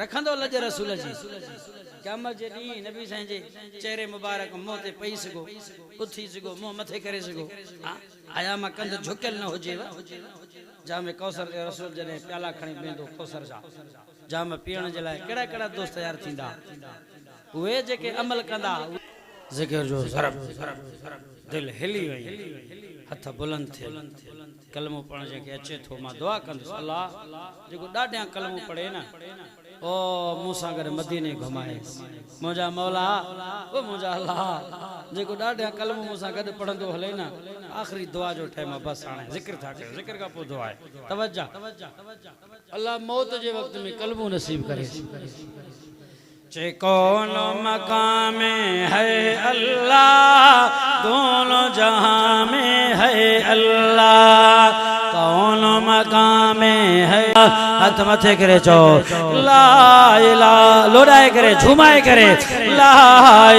रखंदो लज रसूल जी क़यामत जे ॾींहुं नबी साईं जे चेहरे मुबारक मुंह ते पई सगो उथी सगो मुंह मथे करे सगो आया मां कंध झुकियल न हुजेव जाम कौसर जे रसूल जने प्याला खणी बेंदो कौसर जा जाम पीअण जे लाइ केड़ा केड़ा दोस्त तैयार थींदा उहे जेके अमल कंदा ज़िक्र जो ज़रब दिल हिली वई हथ बुलंद थे कलमो पढ़ण जेके अचे थो मां दुआ कंदुसि अल्लाह जेको ॾाढियां कलमो पढ़े न ओ मूंसां गॾु मदीने घुमाए मुंहिंजा मौला ओ मुंहिंजा अल्लाह जेको ॾाढियां कलमो मूंसां गॾु पढ़ंदो हले न आख़िरी दुआ जो टाइम बस हाणे ज़िक्र था कयो ज़िक्र खां पोइ दुआ आहे तवज्जो अल्लाह मौत जे वक़्त में कलमो नसीब करे चे कौन मकाम में है अल्लाह दोनों जहां में है अल्लाह कौन मकाम में है हाथ मथे करे चो ला इलाहा लोडाए करे झुमाए करे ला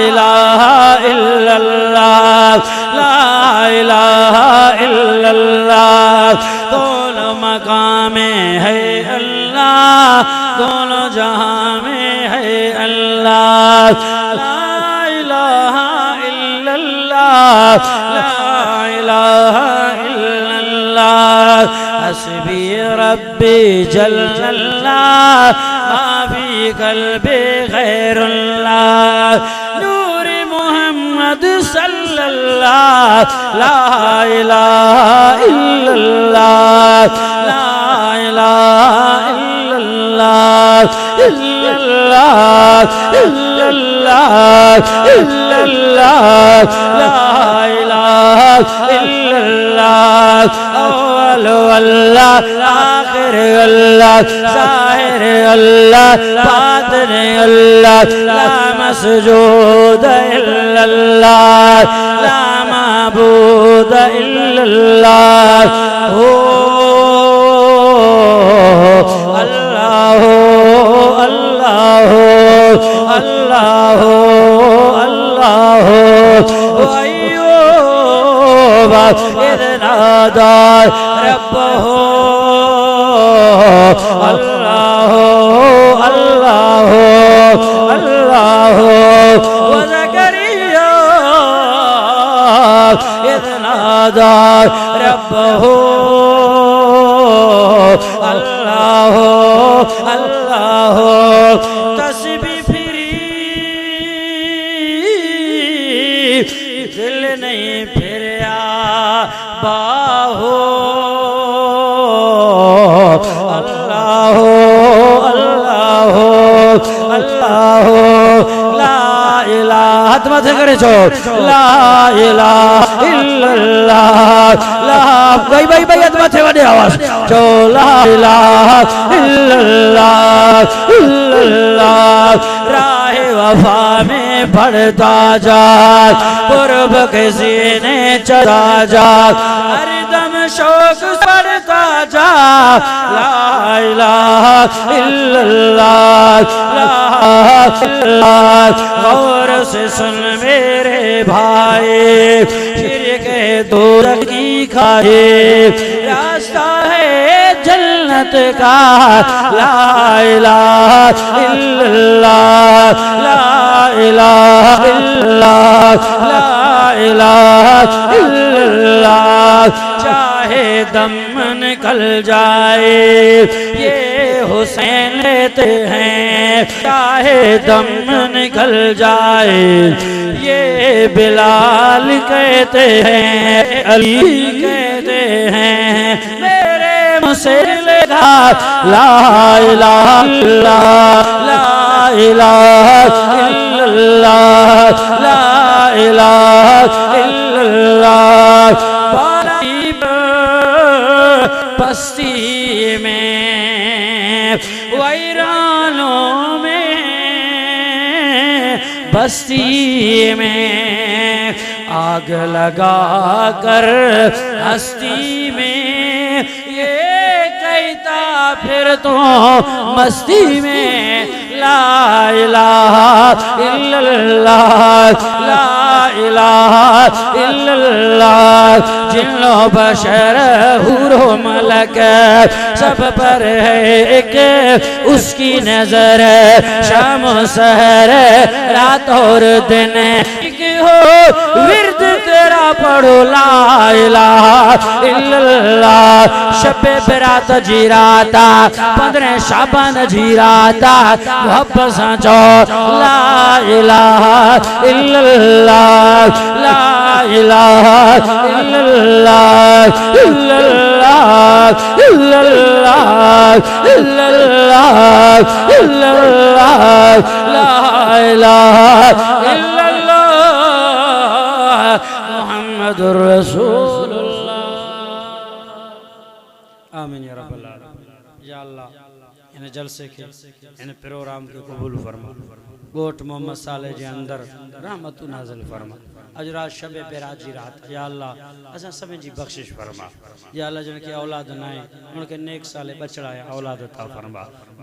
इलाहा इल्लल्लाह ला इलाहा इल्लल्लाह दोनों मकाम में है अल्लाह दोनों जहां में है अल्लाह ला इलाहा इल्लल्लाह ला इलाहा इल्लल्लाह हस्बी रब्बी जल्लल्लाह मा फी क़ल्बी गैरुल्लाह नूर मोहम्मद सल्लल्लाह ला इलाहा इल्लल्लाह ला इलाहा इल्लल्लाह इल्लल्लाह इल्लल्लाह इल्लल्लाह ला इलाहा इल्लल्लाह अव्वल अल्लाह आखिर अल्लाह ज़ाहिर अल्लाह बातिन अल्लाह ला मसजूद इल्लल्लाह ला माबूद इल्लल्लाह हो अल्लाह अल्लाह अल्लाह अल्लाह अय्यूब इज़ नादा रब्बहू अल्लाह अल्लाह अल्लाह व Zakaria is Nada रब्बहू Allah Allah तस्बीह free दिल नहीं फिरया बाहो अल्लाह अल्लाह अल्लाह ला इलाहा हाथ मथे करे छो ला इलाहा इल्लल्लाह ला भाई भाई भाई हाथ मथे वडे आवाज चो ला इलाहा इल्लल्लाह इल्लल्लाह राह वफा में बढ़ता जा कुर्ब के सीने चढ़ा जा हर दम शौक बढ़ता जा ला इलाहा इल्लल्लाह ला इल्लल्लाह गौर से सुन मेरे भाई शिरक दूर की खाए रास्ता है जन्नत का ला इलाहा इल्लल्लाह ला इलाहा इल्लल्लाह ला इलाहा इल्लल्लाह चाहे दम निकल जाए ये हुसैन लेते हैं चाहे दम निकल जाए ये बिलाल कहते हैं अली कहते हैं मेरे मुझसे लेगा ला इलाहा इल्लल्लाह ला इलाहा इल्लल्लाह ला इलाहा इल्लल्लाह बस्ती में वैरानों में बस्ती में आग लगा कर हस्ती में फिर तो मस्ती में ला इलाहा इल्लल्लाह ला इलाहा इल्लल्लाह जिन्नो बशर हूरो मलक सब पर है एक उसकी नजर शाम सहर रात और दिन हो विरद तेरा पढ़ो ला इलाहा इल्लल्लाह शबे बरात जीराता 15 शाबान जीराता वापस चो ला इलाहा इल्लल्लाह ला इलाहा इल्लल्लाह इल्लल्लाह इल्लल्लाह इल्लल्लाह इल्लल्लाह ला इलाहा इल्लल्लाह मुहम्मदुर रसूलुल्लाह। आमीन या रब्बल आलमीन। या अल्लाह इन जलसे के इन प्रोग्राम के कबूल फरमा। गोट मोहम्मद साले जे अंदर रहमत नाज़िल फरमा। अज रात शबे बेराजी रात या अल्लाह असा सभी जी बख्शिश फरमा। या अल्लाह जिनके औलाद नाए उनके नेक साले बचड़ा औलाद अता फरमा।